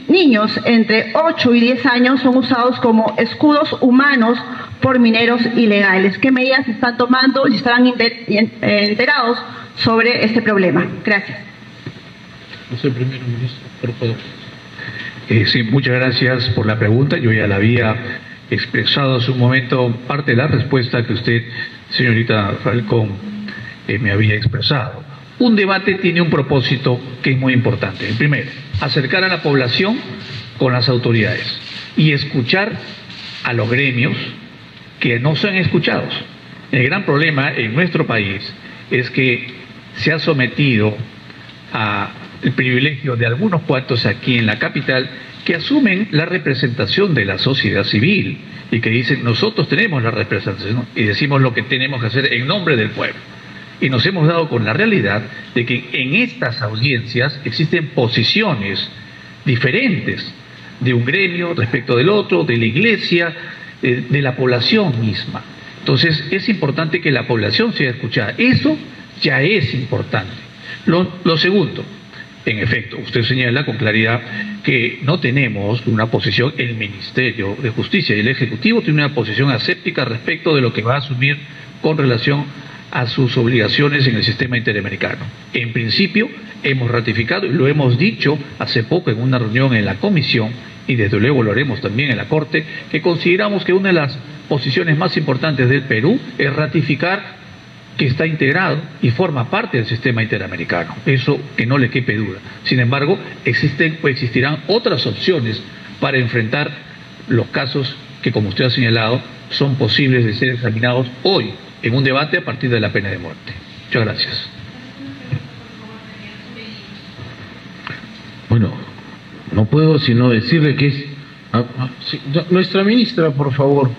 S10: niños entre 8 y 10 años son usados como escudos humanos por mineros ilegales. ¿Qué medidas se están tomando y estaban enterados sobre este problema? Gracias.
S4: Señor Primer Ministro, por favor. Sí, muchas gracias por la pregunta. Yo ya la había expresado hace un momento parte de la respuesta que usted, señorita Falcón, me había expresado. Un debate tiene un propósito que es muy importante. El primero, acercar a la población con las autoridades y escuchar a los gremios que no son escuchados. El gran problema en nuestro país es que se ha sometido al privilegio de algunos cuantos aquí en la capital que asumen la representación de la sociedad civil y que dicen nosotros tenemos la representación y decimos lo que tenemos que hacer en nombre del pueblo. Y nos hemos dado con la realidad de que en estas audiencias existen posiciones diferentes de un gremio respecto del otro, de la iglesia, de la población misma. Entonces es importante que la población sea escuchada. Eso ya es importante. Lo segundo, en efecto, usted señala con claridad que no tenemos una posición, el Ministerio de Justicia y el Ejecutivo tiene una posición aséptica respecto de lo que va a asumir con relación a sus obligaciones en el sistema interamericano. En principio, hemos ratificado, y lo hemos dicho hace poco en una reunión en la comisión, y desde luego lo haremos también en la Corte, que consideramos que una de las posiciones más importantes del Perú es ratificar que está integrado y forma parte del sistema interamericano. Eso que no le quepe duda. Sin embargo, existen o existirán otras opciones para enfrentar los casos que, como usted ha señalado, son posibles de ser examinados hoy en un debate a partir de la pena de muerte. Muchas gracias.
S5: Bueno, no puedo sino decirle que es... nuestra ministra, por favor,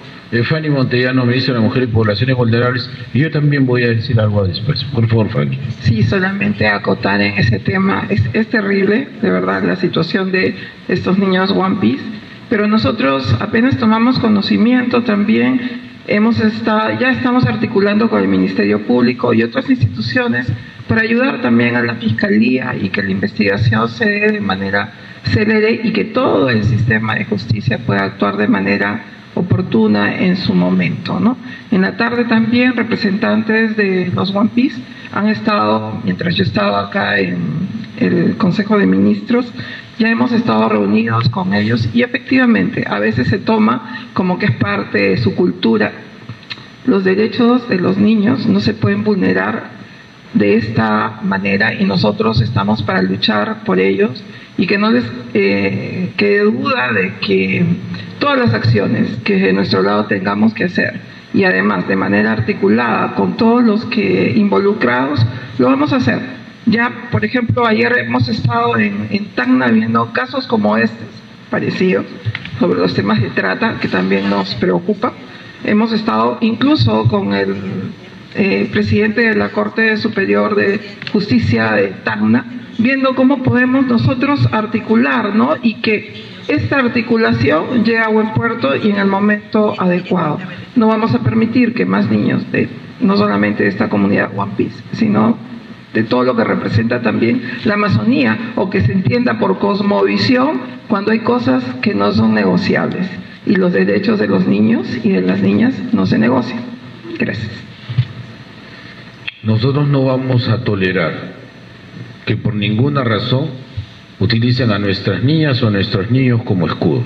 S5: Fanny Montellano, ministra de la Mujer y Poblaciones Vulnerables, y yo también voy a decir algo después. Por favor, Fanny.
S7: Sí, solamente acotar en ese tema. Es terrible, de verdad, la situación de estos niños One Piece, pero nosotros apenas tomamos conocimiento también. Ya estamos articulando con el Ministerio Público y otras instituciones para ayudar también a la Fiscalía y que la investigación se dé de manera célere y que todo el sistema de justicia pueda actuar de manera oportuna en su momento, ¿no? En la tarde también representantes de los One Piece han estado, mientras yo estaba acá en el Consejo de Ministros, ya hemos estado reunidos con ellos y efectivamente a veces se toma como que es parte de su cultura. Los derechos de los niños no se pueden vulnerar de esta manera y nosotros estamos para luchar por ellos y que no les quede duda de que todas las acciones que de nuestro lado tengamos que hacer y además de manera articulada con todos los que involucrados, lo vamos a hacer. Ya, por ejemplo, ayer hemos estado en Tacna viendo casos como estos, parecidos, sobre los temas de trata, que también nos preocupa. Hemos estado incluso con el presidente de la Corte Superior de Justicia de Tacna, viendo cómo podemos nosotros articular, ¿no? Y que esta articulación llegue a buen puerto y en el momento adecuado. No vamos a permitir que más niños, no solamente de esta comunidad One Piece, sino de todo lo que representa también la Amazonía, o que se entienda por cosmovisión cuando hay cosas que no son negociables. Y los derechos de los niños y de las niñas no se negocian. Gracias.
S5: Nosotros no vamos a tolerar que por ninguna razón utilicen a nuestras niñas o a nuestros niños como escudo.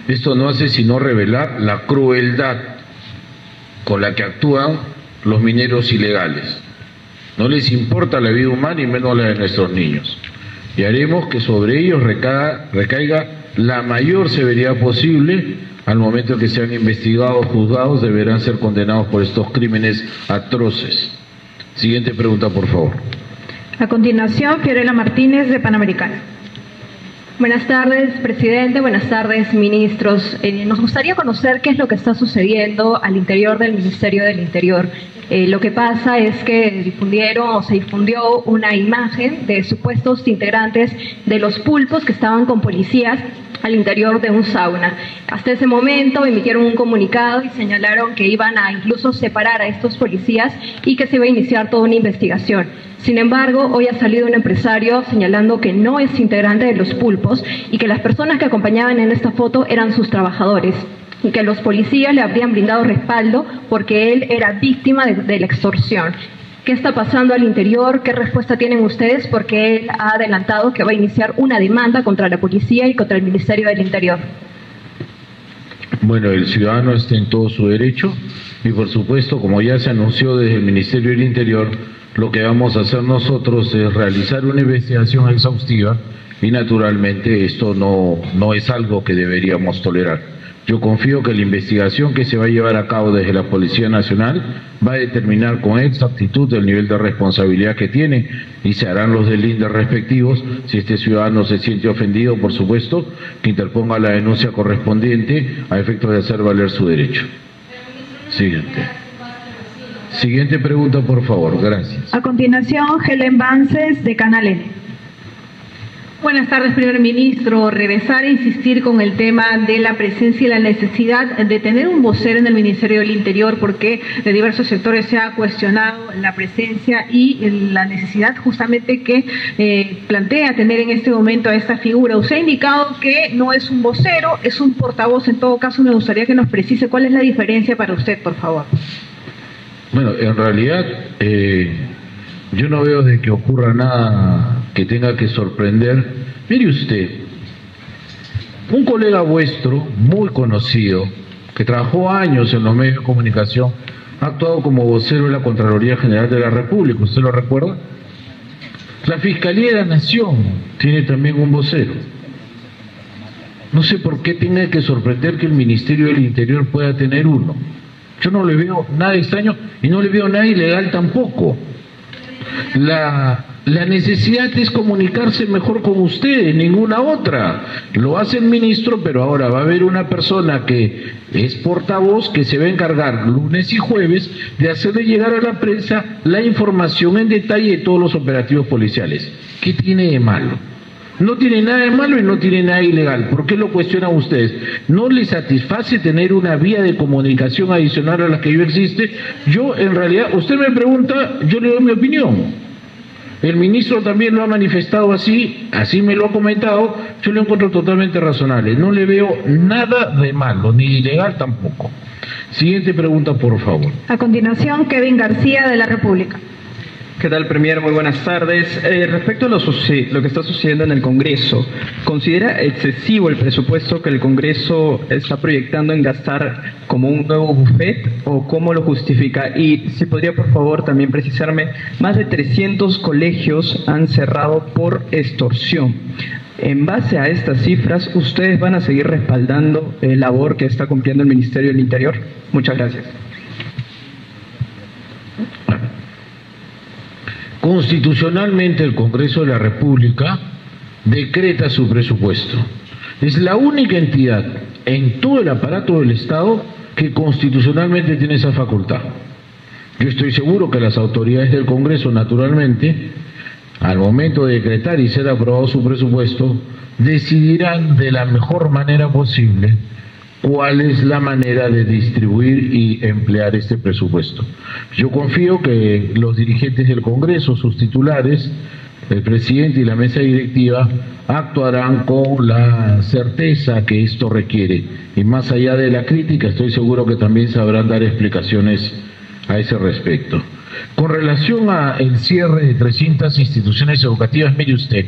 S5: Esto no hace sino revelar la crueldad con la que actúan los mineros ilegales. No les importa la vida humana y menos la de nuestros niños. Y haremos que sobre ellos recaiga la mayor severidad posible. Al momento que sean investigados, juzgados, deberán ser condenados por estos crímenes atroces. Siguiente pregunta, por favor.
S8: A continuación, Fiorella Martínez, de Panamericana. Buenas tardes, presidente. Buenas tardes, ministros. Nos gustaría conocer qué es lo que está sucediendo al interior del Ministerio del Interior. Lo que pasa es que se difundió una imagen de supuestos integrantes de los pulpos que estaban con policías al interior de un sauna. Hasta ese momento emitieron un comunicado y señalaron que iban a incluso separar a estos policías y que se iba a iniciar toda una investigación. Sin embargo, hoy ha salido un empresario señalando que no es integrante de los pulpos y que las personas que acompañaban en esta foto eran sus trabajadores y que los policías le habrían brindado respaldo porque él era víctima de la extorsión. ¿Qué está pasando al interior? ¿Qué respuesta tienen ustedes? Porque él ha adelantado que va a iniciar una demanda contra la policía y contra el Ministerio del Interior.
S5: Bueno, el ciudadano está en todo su derecho y por supuesto, como ya se anunció desde el Ministerio del Interior, lo que vamos a hacer nosotros es realizar una investigación exhaustiva y naturalmente esto no es algo que deberíamos tolerar. Yo confío que la investigación que se va a llevar a cabo desde la Policía Nacional va a determinar con exactitud el nivel de responsabilidad que tiene y se harán los delindes respectivos. Si este ciudadano se siente ofendido, por supuesto, que interponga la denuncia correspondiente a efectos de hacer valer su derecho. Siguiente pregunta, por favor. Gracias.
S8: A continuación, Helen Vances, de Canal N.
S10: Buenas tardes, primer ministro. Regresar a insistir con el tema de la presencia y la necesidad de tener un vocero en el Ministerio del Interior, porque de diversos sectores se ha cuestionado la presencia y la necesidad justamente que plantea tener en este momento a esta figura. Usted ha indicado que no es un vocero, es un portavoz. En todo caso, me gustaría que nos precise cuál es la diferencia para usted, por favor.
S5: Bueno, en realidad yo no veo de que ocurra nada que tenga que sorprender. Mire usted, un colega vuestro muy conocido, que trabajó años en los medios de comunicación, ha actuado como vocero de la Contraloría General de la República, ¿usted lo recuerda? La Fiscalía de la Nación tiene también un vocero. No sé por qué tenga que sorprender que el Ministerio del Interior pueda tener uno. Yo no le veo nada extraño y no le veo nada ilegal tampoco. La necesidad es comunicarse mejor con ustedes, ninguna otra. Lo hace el ministro, pero ahora va a haber una persona que es portavoz que se va a encargar lunes y jueves de hacerle llegar a la prensa la información en detalle de todos los operativos policiales. ¿Qué tiene de malo? No tiene nada de malo y no tiene nada ilegal. ¿Por qué lo cuestionan ustedes? ¿No les satisface tener una vía de comunicación adicional a la que ya existe? Yo, en realidad, usted me pregunta, yo le doy mi opinión. El ministro también lo ha manifestado así me lo ha comentado, yo lo encuentro totalmente razonable. No le veo nada de malo, ni ilegal tampoco. Siguiente pregunta, por favor.
S8: A continuación, Kevin García, de La República.
S11: ¿Qué tal, Premier? Muy buenas tardes. Respecto a lo que está sucediendo en el Congreso, ¿considera excesivo el presupuesto que el Congreso está proyectando en gastar como un nuevo buffet o cómo lo justifica? Y si podría, por favor, también precisarme, más de 300 colegios han cerrado por extorsión. En base a estas cifras, ¿ustedes van a seguir respaldando la labor que está cumpliendo el Ministerio del Interior? Muchas gracias.
S5: Constitucionalmente el Congreso de la República decreta su presupuesto. Es la única entidad en todo el aparato del Estado que constitucionalmente tiene esa facultad. Yo estoy seguro que las autoridades del Congreso, naturalmente, al momento de decretar y ser aprobado su presupuesto, decidirán de la mejor manera posible cuál es la manera de distribuir y emplear este presupuesto. Yo confío que los dirigentes del Congreso, sus titulares, el presidente y la mesa directiva actuarán con la certeza que esto requiere. Y más allá de la crítica, estoy seguro que también sabrán dar explicaciones a ese respecto. Con relación al cierre de 300 instituciones educativas, mire usted,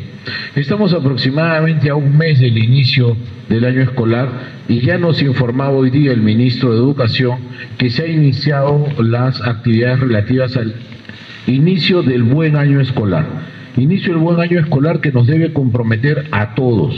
S5: estamos aproximadamente a un mes del inicio del año escolar y ya nos informaba hoy día el ministro de Educación que se han iniciado las actividades relativas al inicio del buen año escolar. Inicio del buen año escolar que nos debe comprometer a todos.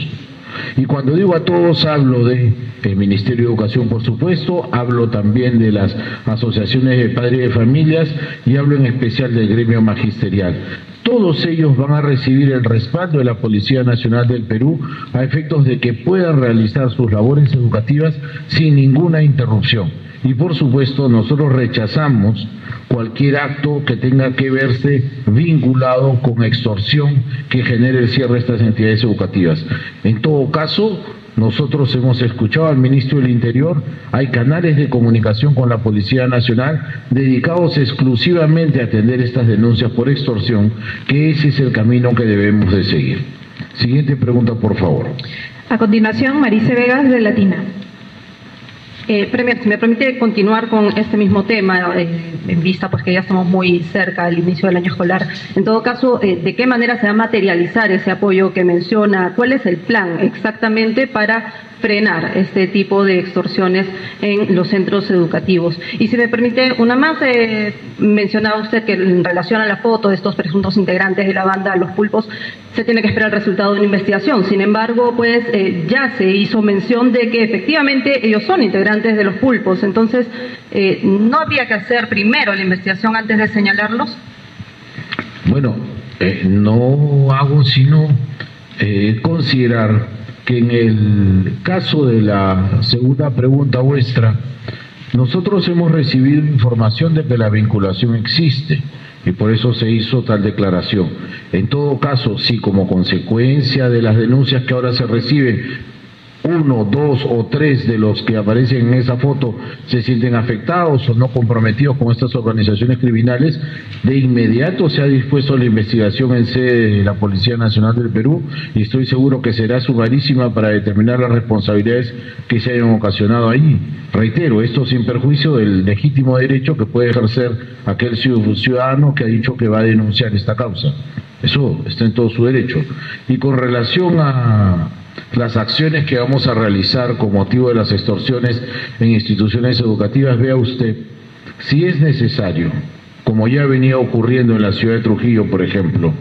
S5: Y cuando digo a todos, hablo del Ministerio de Educación, por supuesto, hablo también de las asociaciones de padres de familias y hablo en especial del gremio magisterial. Todos ellos van a recibir el respaldo de la Policía Nacional del Perú a efectos de que puedan realizar sus labores educativas sin ninguna interrupción. Y por supuesto nosotros rechazamos cualquier acto que tenga que verse vinculado con extorsión que genere el cierre de estas entidades educativas. En todo caso, nosotros hemos escuchado al ministro del Interior, hay canales de comunicación con la Policía Nacional dedicados exclusivamente a atender estas denuncias por extorsión, que ese es el camino que debemos de seguir. Siguiente pregunta, por favor.
S8: A continuación, Marice Vegas, de Latina. Premier, si me permite continuar con este mismo tema, en vista pues que ya estamos muy cerca del inicio del año escolar. En todo caso, ¿de qué manera se va a materializar ese apoyo que menciona? ¿Cuál es el plan exactamente para frenar este tipo de extorsiones en los centros educativos? Y si me permite una más, mencionaba usted que en relación a la foto de estos presuntos integrantes de la banda Los Pulpos, se tiene que esperar el resultado de una investigación. Sin embargo, pues ya se hizo mención de que efectivamente ellos son integrantes de Los Pulpos. Entonces, ¿no habría que hacer primero la investigación antes de señalarlos?
S5: Bueno, no hago sino considerar que en el caso de la segunda pregunta vuestra, nosotros hemos recibido información de que la vinculación existe y por eso se hizo tal declaración. En todo caso, si como consecuencia de las denuncias que ahora se reciben, 1, 2 o 3 de los que aparecen en esa foto se sienten afectados o no comprometidos con estas organizaciones criminales, de inmediato se ha dispuesto la investigación en sede de la Policía Nacional del Perú y estoy seguro que será sumarísima para determinar las responsabilidades que se hayan ocasionado ahí. Reitero, esto sin perjuicio del legítimo derecho que puede ejercer aquel ciudadano que ha dicho que va a denunciar esta causa. Eso está en todo su derecho. Y con relación a las acciones que vamos a realizar con motivo de las extorsiones en instituciones educativas, vea usted, si es necesario, como ya venía ocurriendo en la ciudad de Trujillo, por ejemplo,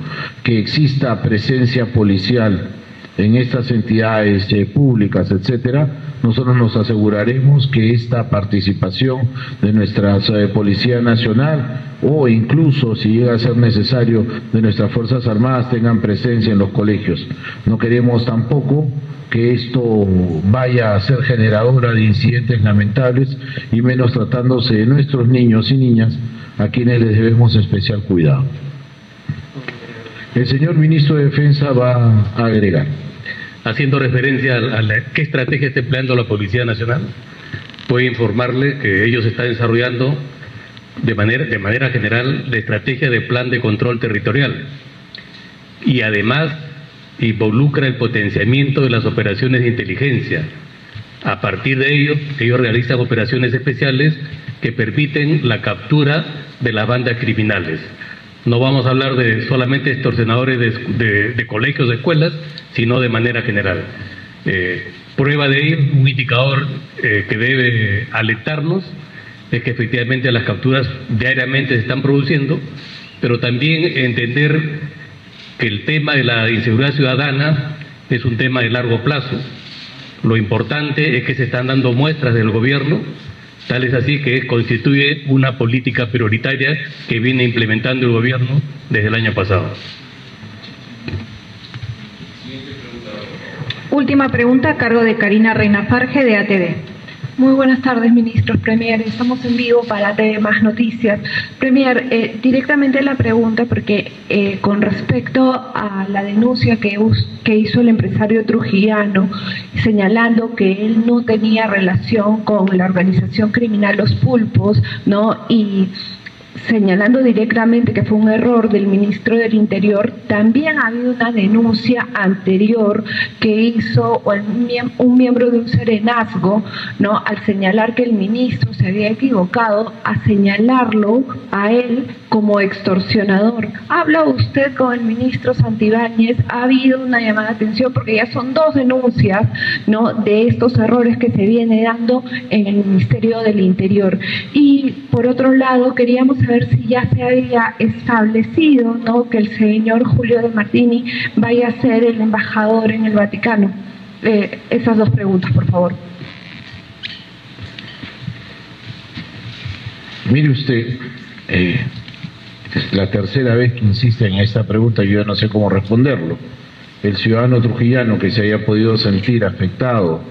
S5: que exista presencia policial en estas entidades públicas, etcétera, nosotros nos aseguraremos que esta participación de nuestra Policía Nacional o incluso, si llega a ser necesario, de nuestras Fuerzas Armadas tengan presencia en los colegios. No queremos tampoco que esto vaya a ser generadora de incidentes lamentables y menos tratándose de nuestros niños y niñas a quienes les debemos especial cuidado. El señor ministro de Defensa va a agregar.
S3: Haciendo referencia a qué estrategia está empleando la Policía Nacional, puedo informarle que ellos están desarrollando de manera general la estrategia de plan de control territorial y además involucra el potenciamiento de las operaciones de inteligencia. A partir de ello, ellos realizan operaciones especiales que permiten la captura de las bandas criminales. No vamos a hablar de solamente extorsionadores de colegios, de escuelas, sino de manera general. Prueba de ello, un indicador que debe alertarnos, es que efectivamente las capturas diariamente se están produciendo, pero también entender que el tema de la inseguridad ciudadana es un tema de largo plazo. Lo importante es que se están dando muestras del gobierno, tal es así que constituye una política prioritaria que viene implementando el gobierno desde el año pasado.
S8: Última pregunta a cargo de Karina Reina Farge, de ATV.
S12: Muy buenas tardes, ministros. Premier, estamos en vivo para TV Más Noticias. Premier, directamente la pregunta, porque con respecto a la denuncia que hizo el empresario trujillano, señalando que él no tenía relación con la organización criminal Los Pulpos, ¿no? Y señalando directamente que fue un error del ministro del Interior, también ha habido una denuncia anterior que hizo un miembro de un serenazgo, ¿no? Al señalar que el ministro se había equivocado, a señalarlo a él como extorsionador. ¿Habla usted con el ministro Santibáñez? ¿Ha habido una llamada de atención? Porque ya son 2 denuncias, ¿no?, de estos errores que se viene dando en el Ministerio del Interior. Y por otro lado, queríamos saber si ya se había establecido, ¿no?, que el señor Julio de Martini vaya a ser el embajador en el Vaticano. Esas dos preguntas, por favor.
S5: Mire usted, es la tercera vez que insiste en esta pregunta, yo ya no sé cómo responderlo. El ciudadano trujillano que se haya podido sentir afectado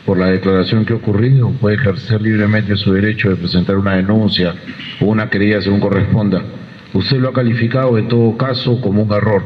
S5: por la declaración que ha ocurrido puede ejercer libremente su derecho de presentar una denuncia o una querella según corresponda. Usted lo ha calificado en todo caso como un error.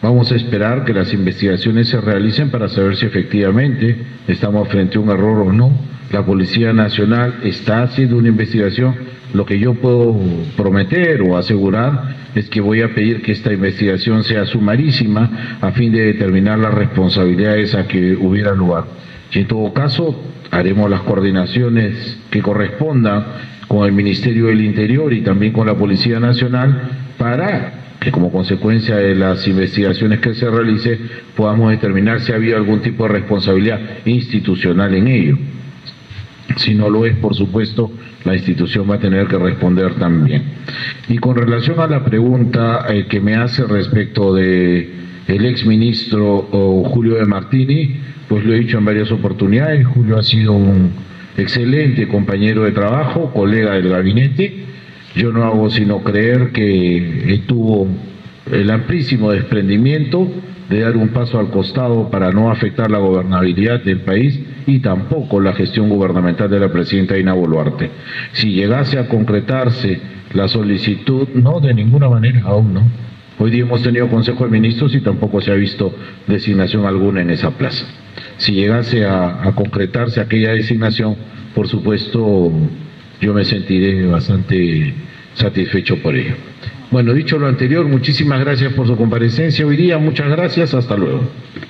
S5: Vamos a esperar que las investigaciones se realicen para saber si efectivamente estamos frente a un error o no. La Policía Nacional está haciendo una investigación. Lo que yo puedo prometer o asegurar es que voy a pedir que esta investigación sea sumarísima a fin de determinar las responsabilidades a que hubiera lugar. Y en todo caso, haremos las coordinaciones que correspondan con el Ministerio del Interior y también con la Policía Nacional para que como consecuencia de las investigaciones que se realice podamos determinar si ha habido algún tipo de responsabilidad institucional en ello. Si no lo es, por supuesto, la institución va a tener que responder también. Y con relación a la pregunta que me hace respecto de el exministro Julio de Martini, pues lo he dicho en varias oportunidades. Julio ha sido un excelente compañero de trabajo, colega del gabinete. Yo no hago sino creer que tuvo el amplísimo desprendimiento de dar un paso al costado para no afectar la gobernabilidad del país y tampoco la gestión gubernamental de la presidenta Dina Boluarte. Si llegase a concretarse la solicitud, no, de ninguna manera, aún no. Hoy día hemos tenido Consejo de Ministros y tampoco se ha visto designación alguna en esa plaza. Si llegase a concretarse aquella designación, por supuesto, yo me sentiré bastante satisfecho por ello. Bueno, dicho lo anterior, muchísimas gracias por su comparecencia hoy día, muchas gracias, hasta luego.